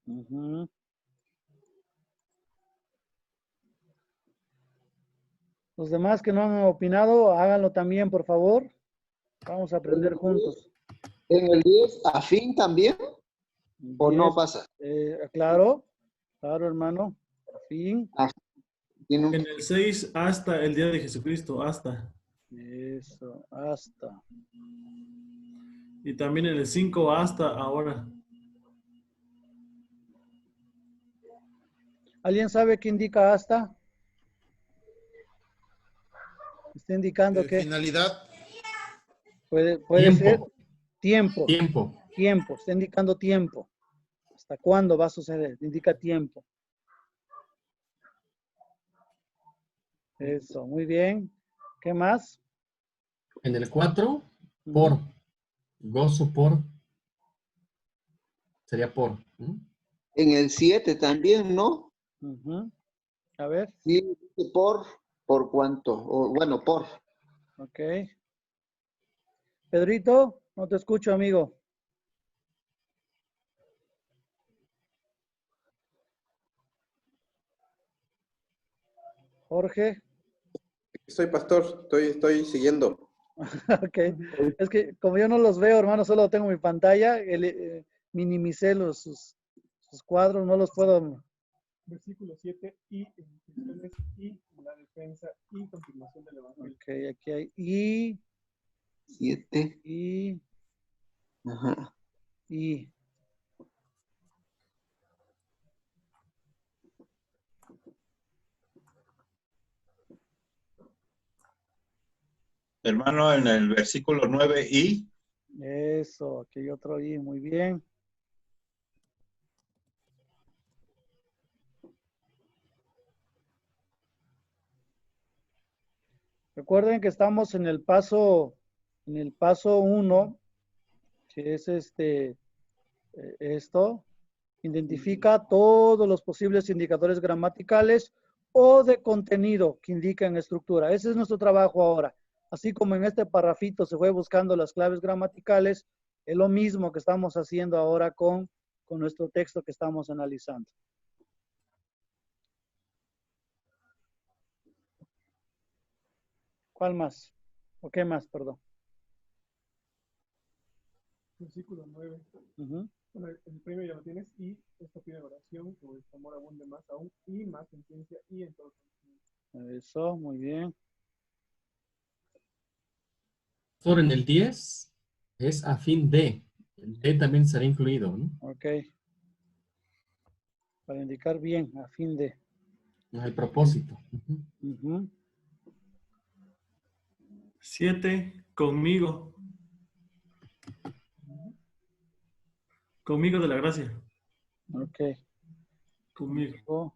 Ujú. Los demás que no han opinado, háganlo también, por favor. Vamos a aprender juntos. En el 10, a fin también, o no 10, pasa. claro, hermano. A fin. A tiene un- En el 6, hasta el día de Jesucristo, hasta. Eso, hasta. Y también en el 5, hasta ahora. ¿Alguien sabe qué indica hasta? Está indicando que Finalidad. puede ser Tiempo. tiempo. Tiempo. Tiempo, está indicando tiempo. ¿Hasta cuándo va a suceder? Indica tiempo. Eso, muy bien. ¿Qué más? En el 4, por. Gozo por. Sería por. En el 7 también, ¿no? Ujú. A ver, Sí, dice por cuánto, o bueno, por. ok. Pedrito, no te escucho, amigo. Jorge. Soy pastor, estoy siguiendo. Ok. Es que como yo no los veo, hermano, solo tengo mi pantalla, minimicé sus cuadros, no los puedo. Versículo 7, y en cuestiones y la defensa y confirmación del evangelio. Ok, aquí hay y. 7. Y. Ajá. Y. Hermano, en el versículo 9 y Eso, aquí hay otro y, muy bien. Recuerden que estamos en el paso 1, que es esto. Identifica todos los posibles indicadores gramaticales o de contenido que indican estructura. Ese es nuestro trabajo ahora. Así como en este parrafito se fue buscando las claves gramaticales, es lo mismo que estamos haciendo ahora con nuestro texto que estamos analizando. ¿Cuál más? ¿O qué más, perdón? Versículo 9. Uh-huh. Bueno, el premio ya lo tienes, y esto pide oración, que vuestro amor abunde más aún, y más en ciencia y en todo conocimiento. Eso, muy bien. Por en el 10 es a fin de. El de también será incluido, ¿no? Ok. Para indicar bien, a fin de. El propósito. Uh-huh. 7, conmigo. Conmigo de la gracia. Ok. Conmigo.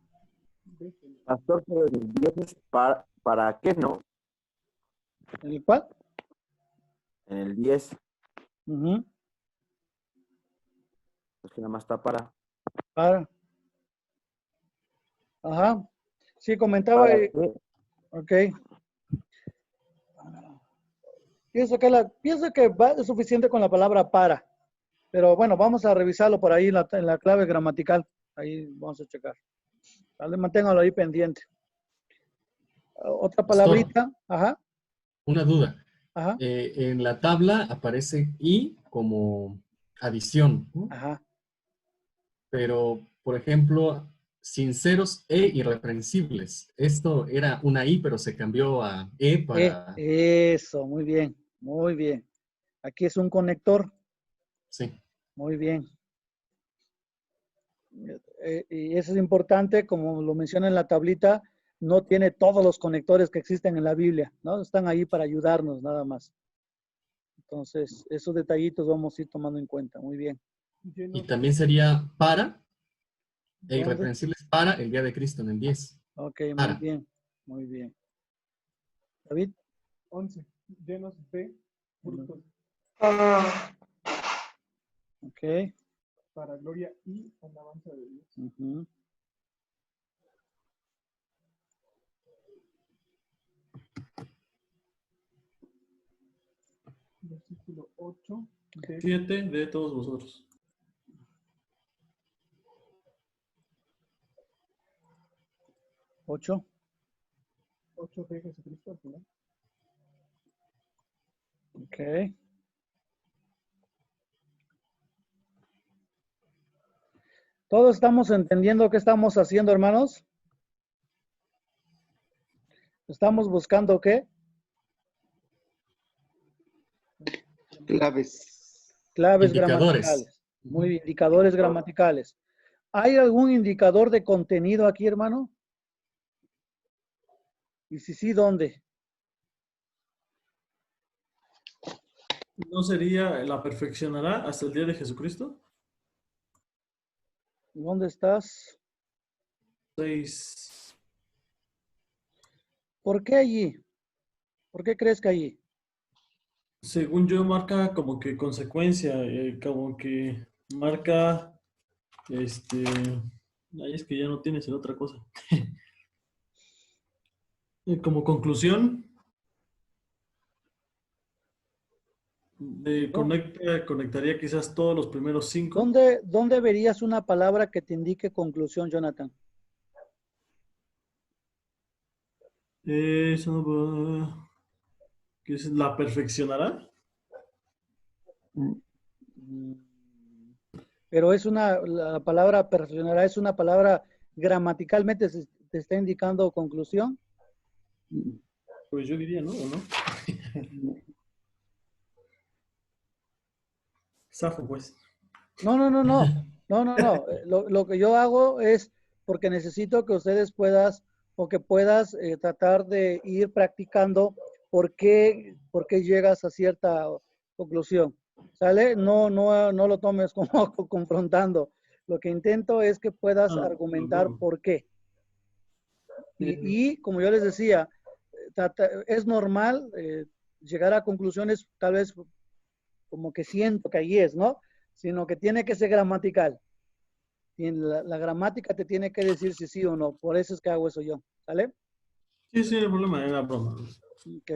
Pastor, pero el 10 es para qué, ¿no? ¿En el cuál? En el 10, Uh-huh. pues que nada más está para. Para. Ajá. Sí, comentaba. ¿Para qué? Ok. Pienso que es suficiente con la palabra para. Pero bueno, vamos a revisarlo por ahí en la clave gramatical. Ahí vamos a checar. Vale, manténgalo ahí pendiente. Otra Pastor, palabrita. Ajá. una duda. Ajá. En la tabla aparece y como adición, ¿no? Ajá. Pero, por ejemplo, sinceros e irreprensibles. Esto era una I, pero se cambió a E para... Eso, muy bien. Muy bien. Aquí es un conector. Sí. Muy bien. Y eso es importante, como lo menciona en la tablita, no tiene todos los conectores que existen en la Biblia, ¿no? Están ahí para ayudarnos, nada más. Entonces, esos detallitos vamos a ir tomando en cuenta. Muy bien. Y también sería para, e ¿Dónde? irreprensibles para el día de Cristo en el 10. Ok, Para. muy bien. Muy bien. David. 11. Llenos de frutos. Ok. Para gloria y alabanza de Dios. Uh-huh. Versículo 8. 7 de todos vosotros. 8. 8 de Jesucristo al final. Ok. ¿Todos estamos entendiendo qué estamos haciendo, hermanos? ¿Estamos buscando qué? Claves. Claves Indicadores. gramaticales. Muy bien, indicadores gramaticales. ¿Hay algún indicador de contenido aquí, hermano? Y si sí, ¿dónde? ¿No sería la perfeccionará hasta el día de Jesucristo? ¿Dónde estás? 6. ¿Por qué allí? ¿Por qué crees que allí? Según yo, marca como que consecuencia, como que marca, ay, es que ya no tienes en otra cosa. Como conclusión, conectaría quizás todos los primeros 5. ¿Dónde verías una palabra que te indique conclusión, Jonathan? Eso va. ¿Qué es? ¿La perfeccionará? Pero es la palabra perfeccionará es una palabra gramaticalmente te está indicando conclusión. Pues yo diría no, ¿o no? Zafo, pues. No. Lo que yo hago es porque necesito que ustedes puedas tratar de ir practicando por qué llegas a cierta conclusión. ¿Sale? No lo tomes como confrontando. Lo que intento es que puedas argumentar por qué. Y como yo les decía, es normal llegar a conclusiones tal vez como que siento que ahí es, ¿no? Sino que tiene que ser gramatical. Y la gramática te tiene que decir si sí o no. Por eso es que hago eso yo. ¿Sale? Sí, el problema era broma. Ok.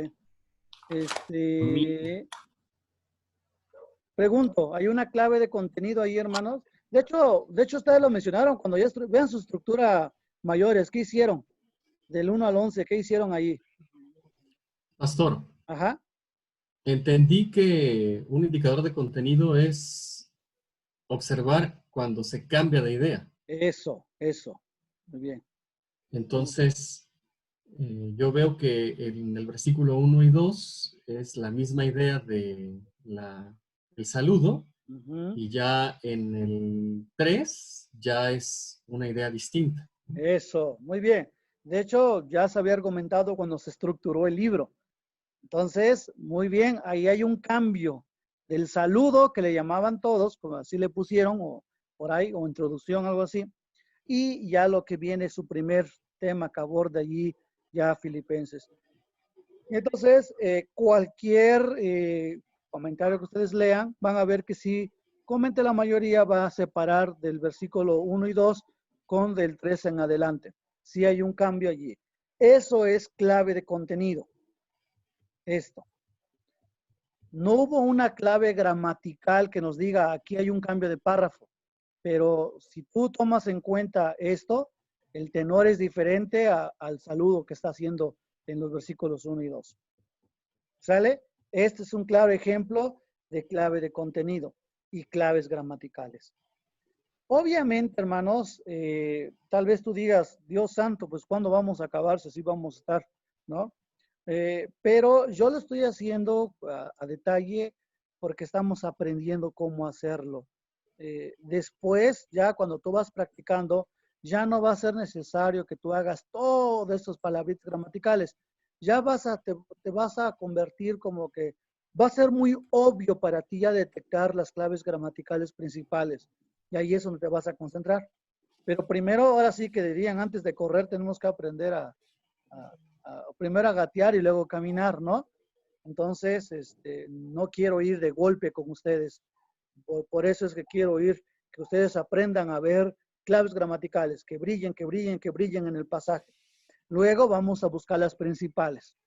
Pregunto, ¿hay una clave de contenido ahí, hermanos? De hecho ustedes lo mencionaron cuando ya vean su estructura mayores. ¿Qué hicieron? Del 1 al 11, ¿qué hicieron ahí? Pastor. Ajá. Entendí que un indicador de contenido es observar cuando se cambia de idea. Eso. Muy bien. Entonces, yo veo que en el versículo 1 y 2 es la misma idea de el saludo, y ya en el 3 ya es una idea distinta. Eso, muy bien. De hecho, ya se había argumentado cuando se estructuró el libro. Entonces, muy bien, ahí hay un cambio del saludo que le llamaban todos, como así le pusieron, o por ahí, o introducción, algo así. Y ya lo que viene es su primer tema que aborda allí ya Filipenses. Entonces, cualquier comentario que ustedes lean, van a ver que sí, comente la mayoría va a separar del versículo 1 y 2 con del 3 en adelante. Sí hay un cambio allí. Eso es clave de contenido. Esto. No hubo una clave gramatical que nos diga aquí hay un cambio de párrafo, pero si tú tomas en cuenta esto, el tenor es diferente al saludo que está haciendo en los versículos 1 y 2. ¿Sale? Este es un claro ejemplo de clave de contenido y claves gramaticales. Obviamente, hermanos, tal vez tú digas, Dios santo, pues ¿cuándo vamos a acabar? Si así vamos a estar, ¿no? Pero yo lo estoy haciendo a detalle porque estamos aprendiendo cómo hacerlo. Después, ya cuando tú vas practicando, ya no va a ser necesario que tú hagas todos estos palabritas gramaticales. Ya te vas a convertir como que va a ser muy obvio para ti ya detectar las claves gramaticales principales. Y ahí es donde te vas a concentrar. Pero primero, ahora sí que dirían, antes de correr tenemos que aprender primero a gatear y luego caminar, ¿no? Entonces, no quiero ir de golpe con ustedes. Por eso es que quiero ir, que ustedes aprendan a ver claves gramaticales, que brillen en el pasaje. Luego vamos a buscar las principales.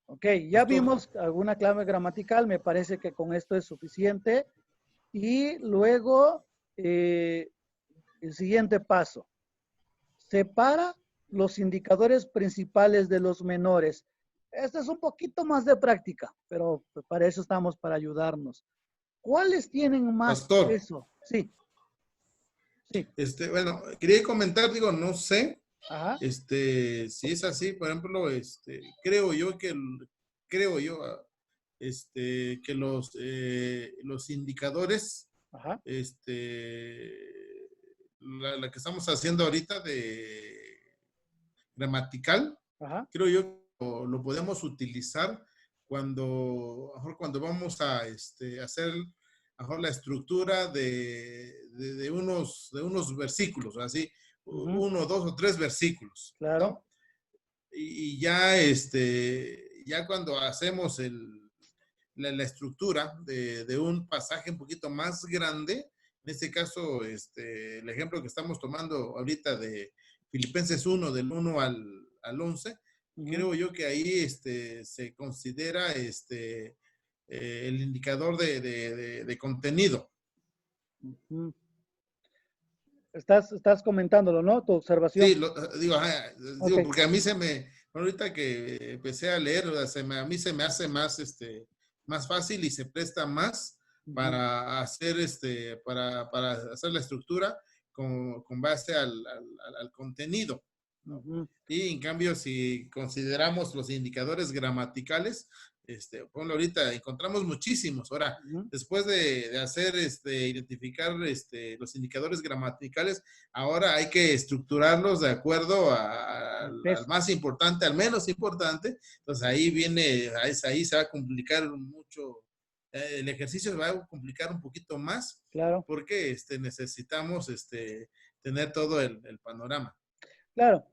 Ok, ya vimos alguna clave gramatical, me parece que con esto es suficiente. Y luego, el siguiente paso. Separa los indicadores principales de los menores. Esto es un poquito más de práctica, pero para eso estamos, para ayudarnos. ¿Cuáles tienen más peso? Sí. Bueno, quería comentar, digo, no sé, Ajá. si es así, por ejemplo, creo yo que los indicadores, ajá, la que estamos haciendo ahorita de gramatical, ajá, creo yo lo podemos utilizar cuando vamos a hacer la estructura de unos versículos, así, 1, 2 o 3 versículos. Claro. ¿no? Y ya, ya cuando hacemos la estructura de un pasaje un poquito más grande, en este caso, el ejemplo que estamos tomando ahorita de Filipenses 1, del 1 al 11, creo yo que ahí se considera el indicador de contenido. Estás comentándolo, ¿no? Tu observación. Sí, digo, Okay. porque a mí se me Ahorita que empecé a leer, o sea, a mí se me hace más, más fácil y se presta más para hacer, para hacer la estructura con base al contenido. Y en cambio, si consideramos los indicadores gramaticales, ponlo ahorita, encontramos muchísimos. Ahora, después de hacer, identificar los indicadores gramaticales, ahora hay que estructurarlos de acuerdo al más importante, al menos importante. Entonces ahí viene, ahí se va a complicar mucho. El ejercicio se va a complicar un poquito más. Claro. Porque necesitamos tener todo el panorama. Claro,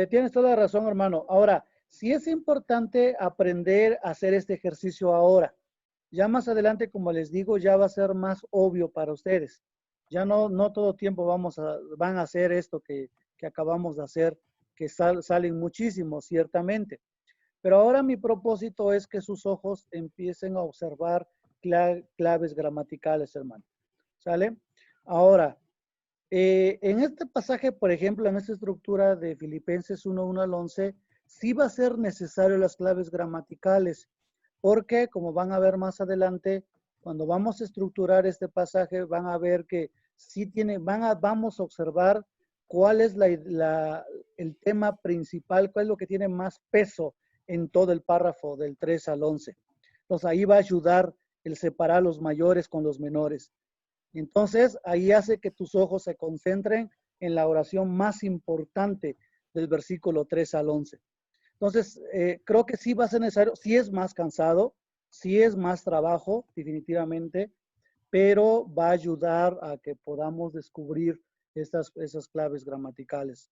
tienes toda la razón, hermano. Ahora, sí es importante aprender a hacer este ejercicio ahora. Ya más adelante, como les digo, ya va a ser más obvio para ustedes. Ya no todo tiempo van a hacer esto que acabamos de hacer, que salen muchísimo, ciertamente. Pero ahora mi propósito es que sus ojos empiecen a observar claves gramaticales, hermano. ¿Sale? Ahora, en este pasaje, por ejemplo, en esta estructura de Filipenses 1:1 al 11, sí va a ser necesario las claves gramaticales, porque como van a ver más adelante, cuando vamos a estructurar este pasaje, van a ver que sí vamos a observar cuál es el tema principal, cuál es lo que tiene más peso en todo el párrafo del 3 al 11. Entonces ahí va a ayudar el separar los mayores con los menores. Entonces, ahí hace que tus ojos se concentren en la oración más importante del versículo 3 al 11. Entonces, creo que sí va a ser necesario, sí es más cansado, sí es más trabajo, definitivamente, pero va a ayudar a que podamos descubrir esas claves gramaticales.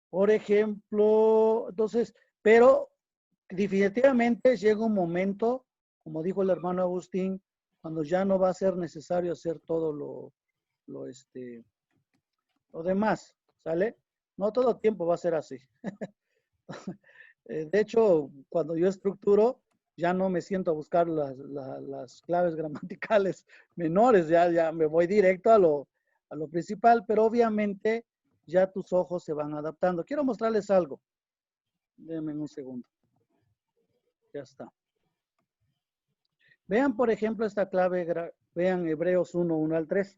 Por ejemplo, entonces, pero definitivamente llega un momento, como dijo el hermano Agustín, cuando ya no va a ser necesario hacer todo lo demás, ¿sale? No todo tiempo va a ser así. De hecho, cuando yo estructuro, ya no me siento a buscar las claves gramaticales menores, ya me voy directo a lo principal, pero obviamente ya tus ojos se van adaptando. Quiero mostrarles algo. Denme un segundo. Ya está. Vean, por ejemplo, esta clave, vean Hebreos 1:1 al 3.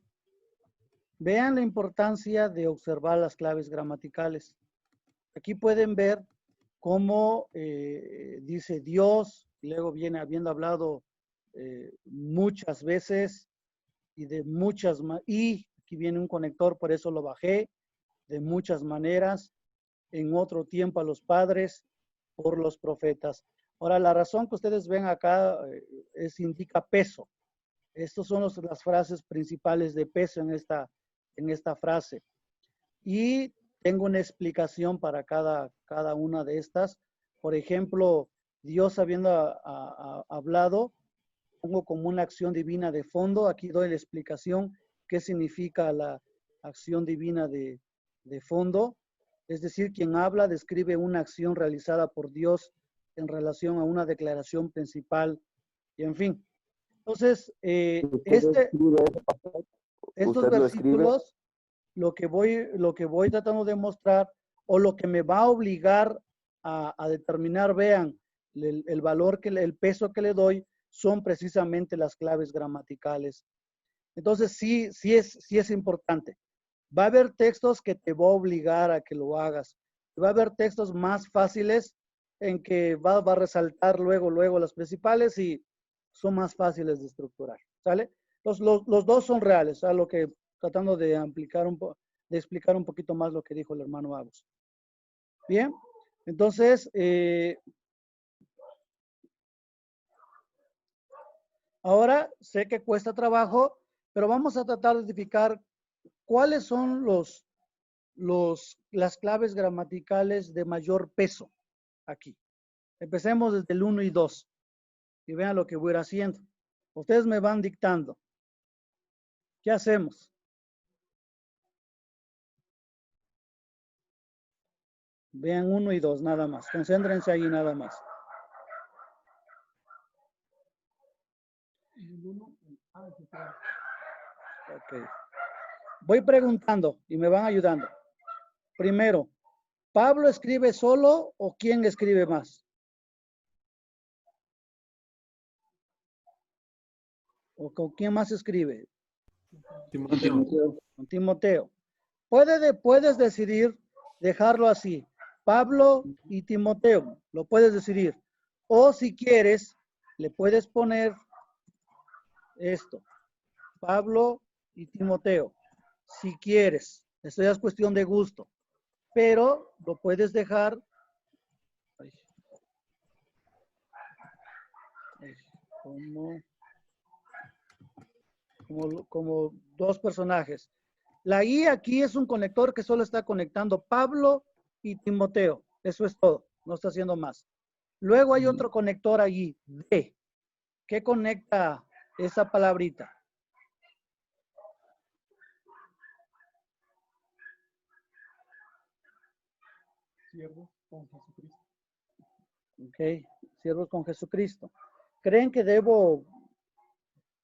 Vean la importancia de observar las claves gramaticales. Aquí pueden ver cómo dice Dios, y luego viene habiendo hablado muchas veces y de muchas, y aquí viene un conector, por eso lo bajé, de muchas maneras, en otro tiempo a los padres, por los profetas. Ahora, la razón que ustedes ven acá indica peso. Estas son las frases principales de peso en esta frase. Y tengo una explicación para cada una de estas. Por ejemplo, Dios habiendo hablado, pongo como una acción divina de fondo. Aquí doy la explicación qué significa la acción divina de fondo. Es decir, quien habla describe una acción realizada por Dios en relación a una declaración principal. Y en fin. Entonces, estos versículos, lo que voy tratando de mostrar, o lo que me va a obligar a determinar, vean, el valor, el peso que le doy, son precisamente las claves gramaticales. Entonces, sí es importante. Va a haber textos que te va a obligar a que lo hagas. Va a haber textos más fáciles en que va a resaltar luego las principales y son más fáciles de estructurar, ¿sale? Los dos son reales, a lo que tratando de explicar un poquito más lo que dijo el hermano Agus. Bien, entonces, ahora sé que cuesta trabajo, pero vamos a tratar de identificar cuáles son las claves gramaticales de mayor peso aquí. Empecemos desde el 1 y 2 y vean lo que voy a ir haciendo. Ustedes me van dictando. ¿Qué hacemos? Vean 1 y 2 nada más. Concéntrense ahí nada más. Ok. Voy preguntando y me van ayudando. Primero, ¿Pablo escribe solo o quién escribe más? ¿O con quién más escribe? Timoteo. Con Timoteo. Puedes decidir dejarlo así. Pablo y Timoteo. Lo puedes decidir. O si quieres, le puedes poner esto. Pablo y Timoteo. Si quieres. Esto ya es cuestión de gusto. Pero lo puedes dejar como dos personajes. La I aquí es un conector que solo está conectando Pablo y Timoteo. Eso es todo. No está haciendo más. Luego hay otro conector allí, D. ¿Qué conecta esa palabrita? Siervos con Jesucristo. Ok, siervos con Jesucristo. ¿Creen que debo?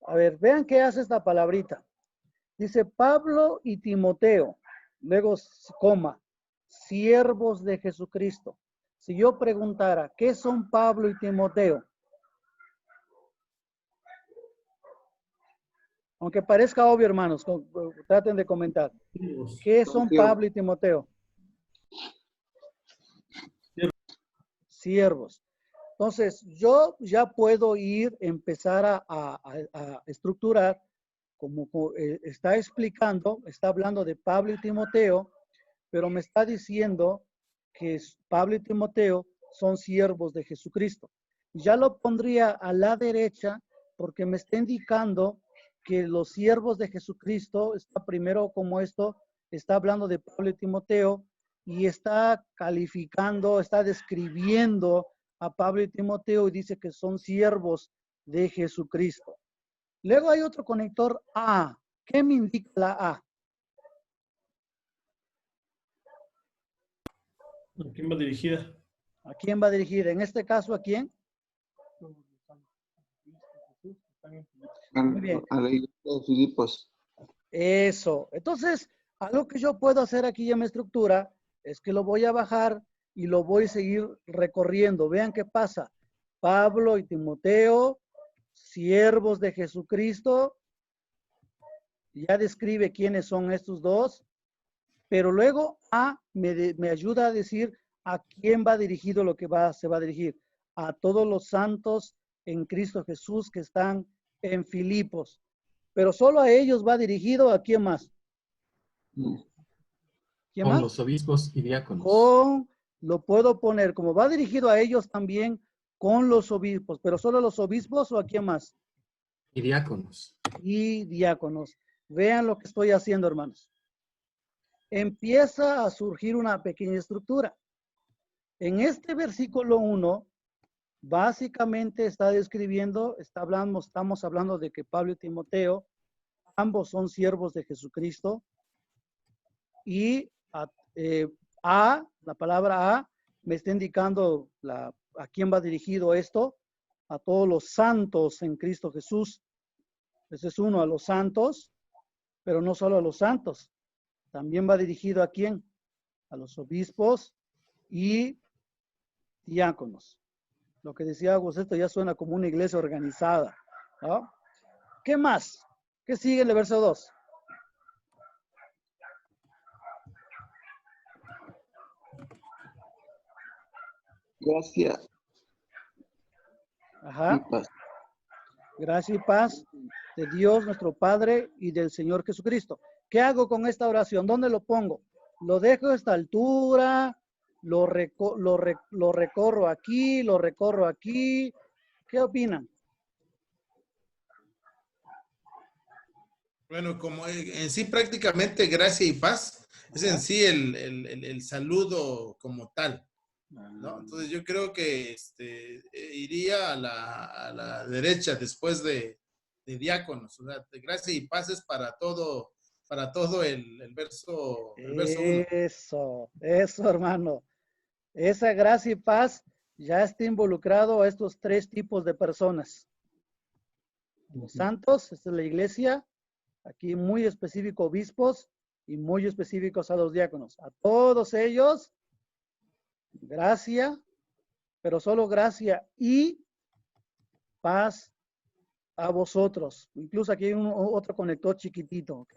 A ver, vean qué hace esta palabrita. Dice Pablo y Timoteo, luego coma, siervos de Jesucristo. Si yo preguntara, ¿qué son Pablo y Timoteo? Aunque parezca obvio, hermanos, traten de comentar. ¿Qué son Pablo y Timoteo? Siervos. Entonces, yo ya puedo empezar a estructurar, como está explicando, está hablando de Pablo y Timoteo, pero me está diciendo que Pablo y Timoteo son siervos de Jesucristo. Ya lo pondría a la derecha porque me está indicando que los siervos de Jesucristo, está primero como esto, está hablando de Pablo y Timoteo y está calificando, está describiendo a Pablo y Timoteo y dice que son siervos de Jesucristo. Luego hay otro conector A. ¿Qué me indica la A? ¿A quién va dirigida? ¿A quién va dirigida? En este caso, ¿a quién? Muy bien. A la iglesia de Filipos. Eso. Entonces, algo que yo puedo hacer aquí en mi estructura es que lo voy a bajar y lo voy a seguir recorriendo. Vean qué pasa. Pablo y Timoteo, siervos de Jesucristo. Ya describe quiénes son estos dos. Pero luego A me ayuda a decir a quién va dirigido lo que se va a dirigir. A todos los santos en Cristo Jesús que están en Filipos. Pero solo a ellos va dirigido. ¿A quién más? ¿Quién Con más? los obispos y diáconos. Lo puedo poner, como va dirigido a ellos también, con los obispos. ¿Pero solo a los obispos o a quién más? Y diáconos. Y diáconos. Vean lo que estoy haciendo, hermanos. Empieza a surgir una pequeña estructura. En este versículo 1, básicamente está describiendo, estamos hablando de que Pablo y Timoteo, ambos son siervos de Jesucristo. Y la palabra A, me está indicando a quién va dirigido esto, a todos los santos en Cristo Jesús. Ese es uno, a los santos, pero no solo a los santos. También va dirigido a quién? A los obispos y diáconos. Lo que decía Augusto, esto ya suena como una iglesia organizada, ¿no? ¿Qué más? ¿Qué sigue en el verso 2? Gracias. Ajá. Y paz. Gracia y paz de Dios nuestro Padre y del Señor Jesucristo. ¿Qué hago con esta oración? ¿Dónde lo pongo? ¿Lo dejo a esta altura? ¿Lo recorro aquí? ¿Lo recorro aquí? ¿Qué opinan? Bueno, como en sí prácticamente gracia y paz es en sí el saludo como tal, ¿no? Entonces yo creo que iría a la derecha después de diáconos. O sea, gracia y paz es para todo el verso 1. Eso, hermano. Esa gracia y paz ya está involucrado a estos tres tipos de personas. Los santos, esta es la iglesia, aquí muy específico obispos y muy específicos a los diáconos. A todos ellos, Gracia, pero solo gracia y paz a vosotros. Incluso aquí hay otro conector chiquitito, ¿ok?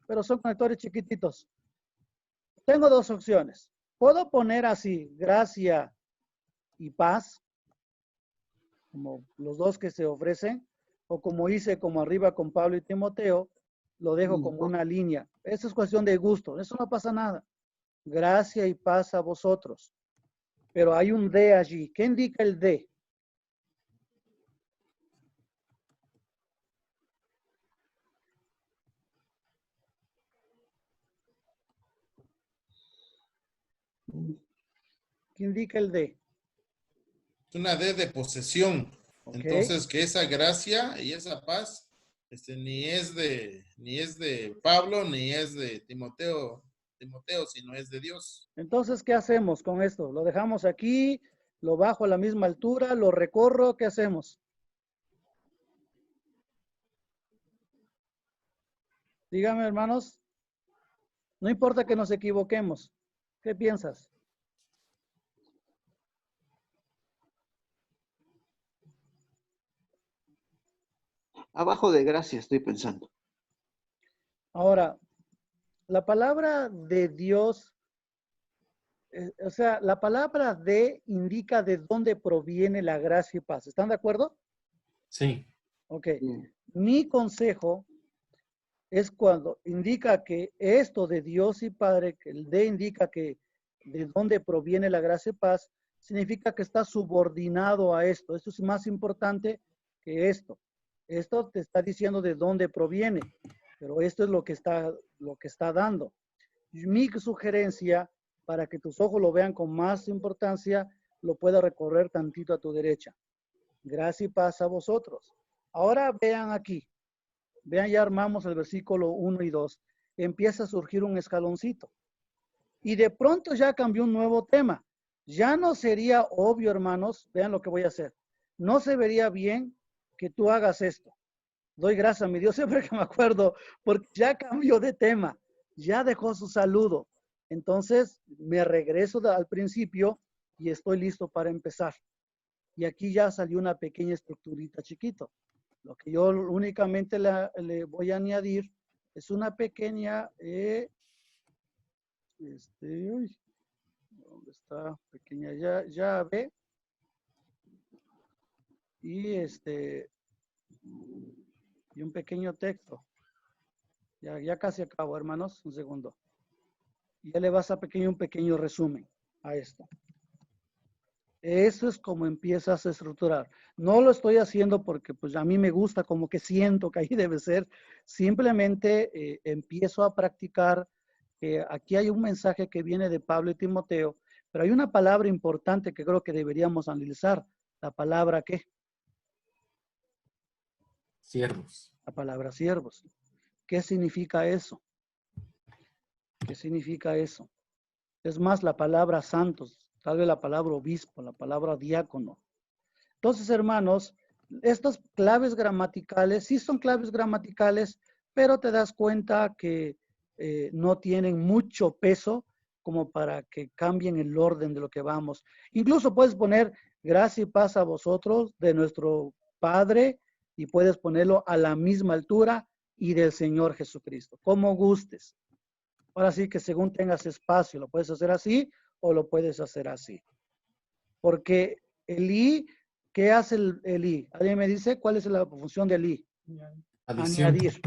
Pero son conectores chiquititos. Tengo dos opciones. Puedo poner así, gracia y paz, como los dos que se ofrecen, o como hice como arriba con Pablo y Timoteo, lo dejo como una línea. Eso es cuestión de gusto, eso no pasa nada. Gracia y paz a vosotros. Pero hay un de allí. ¿Qué indica el de? ¿Qué indica el de? Es una D de posesión. Okay. Entonces, que esa gracia y esa paz ni es de Pablo, ni es de Timoteo, sino es de Dios. Entonces, ¿qué hacemos con esto? ¿Lo dejamos aquí? ¿Lo bajo a la misma altura? ¿Lo recorro? ¿Qué hacemos? Dígame, hermanos. No importa que nos equivoquemos. ¿Qué piensas? Abajo de gracia estoy pensando. Ahora, la palabra de Dios, o sea, la palabra de indica de dónde proviene la gracia y paz. ¿Están de acuerdo? Sí. Ok. Mi consejo es cuando indica que esto de Dios y Padre, que el de indica que de dónde proviene la gracia y paz, significa que está subordinado a esto. Esto es más importante que esto. Esto te está diciendo de dónde proviene, pero esto es lo que está dando. Mi sugerencia, para que tus ojos lo vean con más importancia, lo pueda recorrer tantito a tu derecha. Gracia y paz a vosotros. Ahora vean aquí. Vean, ya armamos el versículo 1 y 2. Empieza a surgir un escaloncito. Y de pronto ya cambió un nuevo tema. Ya no sería obvio, hermanos, vean lo que voy a hacer. No se vería bien que tú hagas esto. Doy gracias a mi Dios siempre que me acuerdo, porque ya cambió de tema. Ya dejó su saludo. Entonces, me regreso al principio y estoy listo para empezar. Y aquí ya salió una pequeña estructurita chiquito. Lo que yo únicamente le voy a añadir es una pequeña, ¿dónde está? Pequeña llave. Y y un pequeño texto. Ya casi acabo, hermanos, un segundo. Y ya le vas a un pequeño resumen a esto. Eso es como empiezas a estructurar. No lo estoy haciendo porque pues a mí me gusta, como que siento que ahí debe ser. Simplemente empiezo a practicar. Aquí hay un mensaje que viene de Pablo y Timoteo, pero hay una palabra importante que creo que deberíamos analizar. La palabra ¿qué? Siervos. La palabra siervos. ¿Qué significa eso? ¿Qué significa eso? Es más, la palabra santos, tal vez la palabra obispo, la palabra diácono. Entonces, hermanos, estas claves gramaticales, sí son claves gramaticales, pero te das cuenta que no tienen mucho peso como para que cambien el orden de lo que vamos. Incluso puedes poner gracia y paz a vosotros de nuestro Padre y puedes ponerlo a la misma altura y del Señor Jesucristo, como gustes. Ahora sí que según tengas espacio, lo puedes hacer así o lo puedes hacer así. Porque el I, ¿qué hace el I? ¿Alguien me dice cuál es la función del I? Adición. Añadir.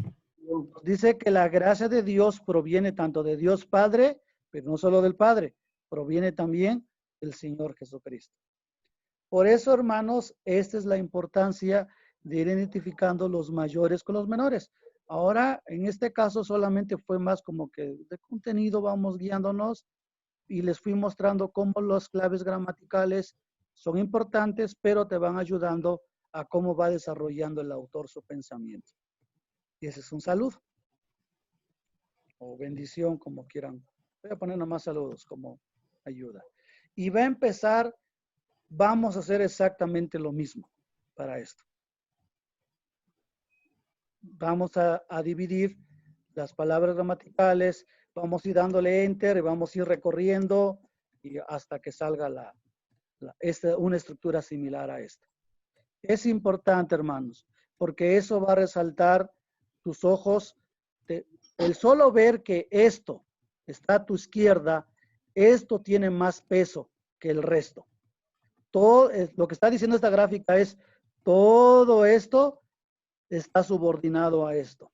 Dice que la gracia de Dios proviene tanto de Dios Padre, pero no solo del Padre, proviene también del Señor Jesucristo. Por eso, hermanos, esta es la importancia de ir identificando los mayores con los menores. Ahora, en este caso, solamente fue más como que de contenido vamos guiándonos y les fui mostrando cómo las claves gramaticales son importantes, pero te van ayudando a cómo va desarrollando el autor su pensamiento. Y ese es un saludo. O bendición, como quieran. Voy a poner nomás saludos como ayuda. Y va a empezar, vamos a hacer exactamente lo mismo para esto. Vamos a dividir las palabras gramaticales, vamos a ir dándole enter y vamos a ir recorriendo y hasta que salga una estructura similar a esta. Es importante, hermanos, porque eso va a resaltar tus ojos. El solo ver que esto está a tu izquierda, esto tiene más peso que el resto. Todo lo que está diciendo esta gráfica es, todo esto está subordinado a esto.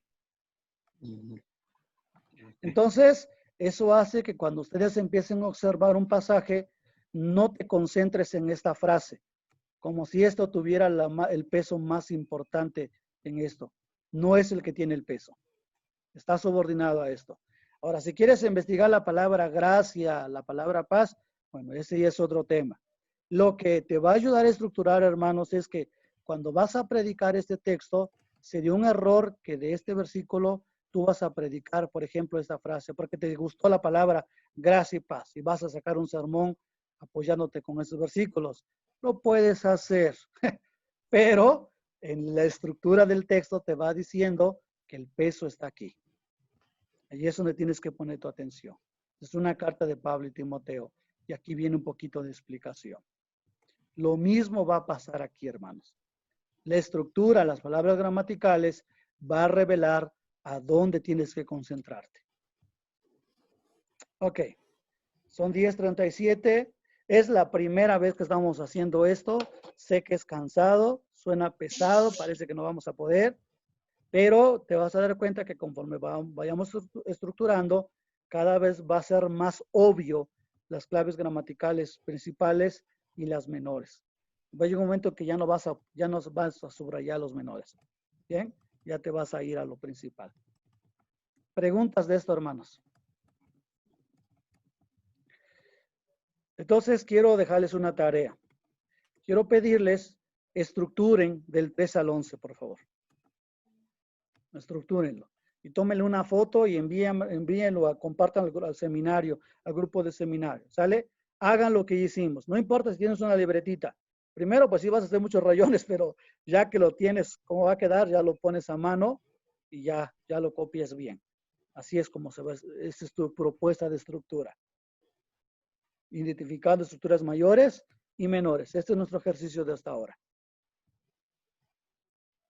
Entonces, eso hace que cuando ustedes empiecen a observar un pasaje, no te concentres en esta frase, como si esto tuviera el peso más importante en esto. No es el que tiene el peso. Está subordinado a esto. Ahora, si quieres investigar la palabra gracia, la palabra paz, bueno, ese ya es otro tema. Lo que te va a ayudar a estructurar, hermanos, es que cuando vas a predicar este texto, se dio un error que de este versículo tú vas a predicar, por ejemplo, esta frase, porque te gustó la palabra gracia y paz, y vas a sacar un sermón apoyándote con esos versículos. Lo puedes hacer, pero en la estructura del texto te va diciendo que el peso está aquí. Allí es donde tienes que poner tu atención. Es una carta de Pablo y Timoteo, y aquí viene un poquito de explicación. Lo mismo va a pasar aquí, hermanos. La estructura, las palabras gramaticales, va a revelar a dónde tienes que concentrarte. Ok, son 10:37. Es la primera vez que estamos haciendo esto. Sé que es cansado, suena pesado, parece que no vamos a poder, pero te vas a dar cuenta que conforme vayamos estructurando, cada vez va a ser más obvio las claves gramaticales principales y las menores. Va a llegar un momento que ya no vas a subrayar los menores. Bien, ya te vas a ir a lo principal. Preguntas de esto, hermanos. Entonces, quiero dejarles una tarea. Quiero pedirles, estructuren del 3 al 11, por favor. Estructúrenlo. Y tómenle una foto y envíenlo, compartan al seminario, al grupo de seminario. ¿Sale? Hagan lo que hicimos. No importa si tienes una libretita. Primero, pues sí vas a hacer muchos rayones, pero ya que lo tienes, ¿cómo va a quedar? Ya lo pones a mano y ya lo copias bien. Así es como se va. Esa es tu propuesta de estructura. Identificando estructuras mayores y menores. Este es nuestro ejercicio de hasta ahora.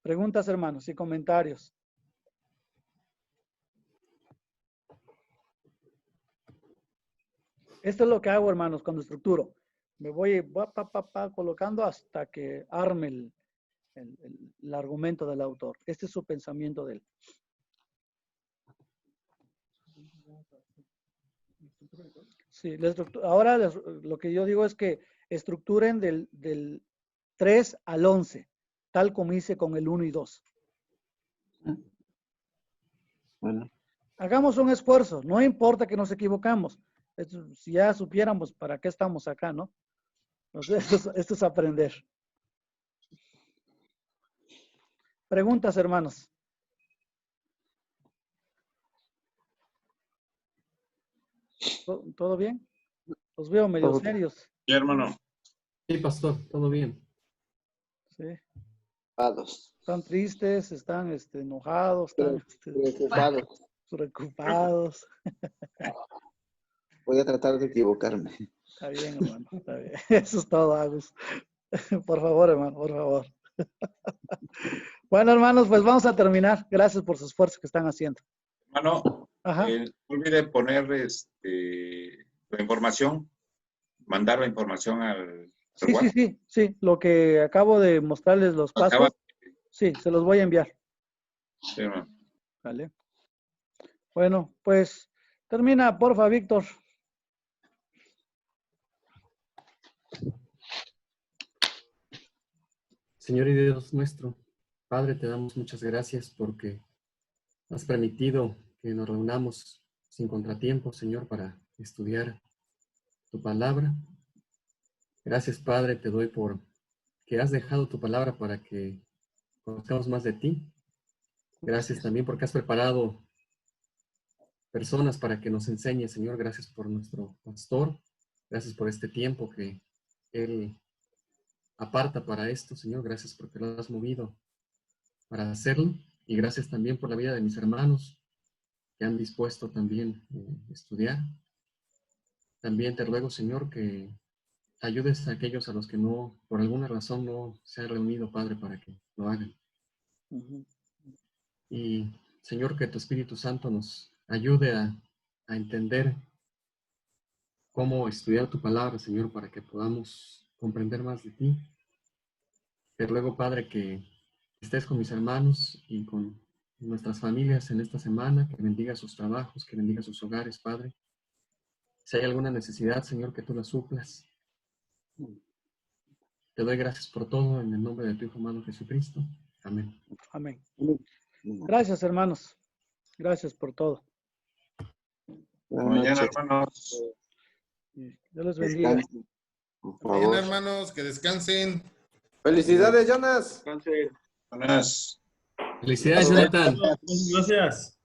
Preguntas, hermanos, y comentarios. Esto es lo que hago, hermanos, cuando estructuro. Me voy colocando hasta que arme el argumento del autor. Este es su pensamiento de él. Sí, ahora lo que yo digo es que estructuren del 3 al 11, tal como hice con el 1 y 2. Bueno. Hagamos un esfuerzo, no importa que nos equivocamos. Si ya supiéramos para qué estamos acá, ¿no? Entonces, esto es aprender. Preguntas, hermanos. ¿Todo bien? Los veo medio serios. Sí, hermano. Sí, pastor, todo bien. Sí. Preocupados. Están tristes, están enojados, están preocupados. Voy a tratar de equivocarme. Está bien, hermano, está bien. Eso es todo, Agus. Por favor, hermano, por favor. Bueno, hermanos, pues vamos a terminar. Gracias por su esfuerzo que están haciendo. Hermano, Ajá. no olvide poner la información, mandar la información al WhatsApp. Sí. Lo que acabo de mostrarles los pasos. Sí, se los voy a enviar. Sí, hermano. Vale. Bueno, pues termina, porfa, Víctor. Señor y Dios nuestro, Padre, te damos muchas gracias porque has permitido que nos reunamos sin contratiempo, Señor, para estudiar tu palabra. Gracias, Padre, te doy por que has dejado tu palabra para que conozcamos más de ti. Gracias también porque has preparado personas para que nos enseñe, Señor. Gracias por nuestro pastor. Gracias por este tiempo que él aparta para esto, Señor. Gracias porque lo has movido para hacerlo. Y gracias también por la vida de mis hermanos que han dispuesto también estudiar. También te ruego, Señor, que ayudes a aquellos a los que no, por alguna razón, no se han reunido, Padre, para que lo hagan. Y, Señor, que tu Espíritu Santo nos ayude a entender cómo estudiar tu palabra, Señor, para que podamos comprender más de ti. Te ruego, Padre, que estés con mis hermanos y con nuestras familias en esta semana, que bendiga sus trabajos, que bendiga sus hogares, Padre. Si hay alguna necesidad, Señor, que tú la suplas. Te doy gracias por todo en el nombre de tu Hijo amado Jesucristo. Amén. Amén. Gracias, hermanos. Gracias por todo. Mañana, hermanos. Dios les bendiga. Descansen, por Bien, favor. hermanos, que descansen. Felicidades, Jonas. Cáncer. Buenas. Felicidades, Jonathan. Gracias.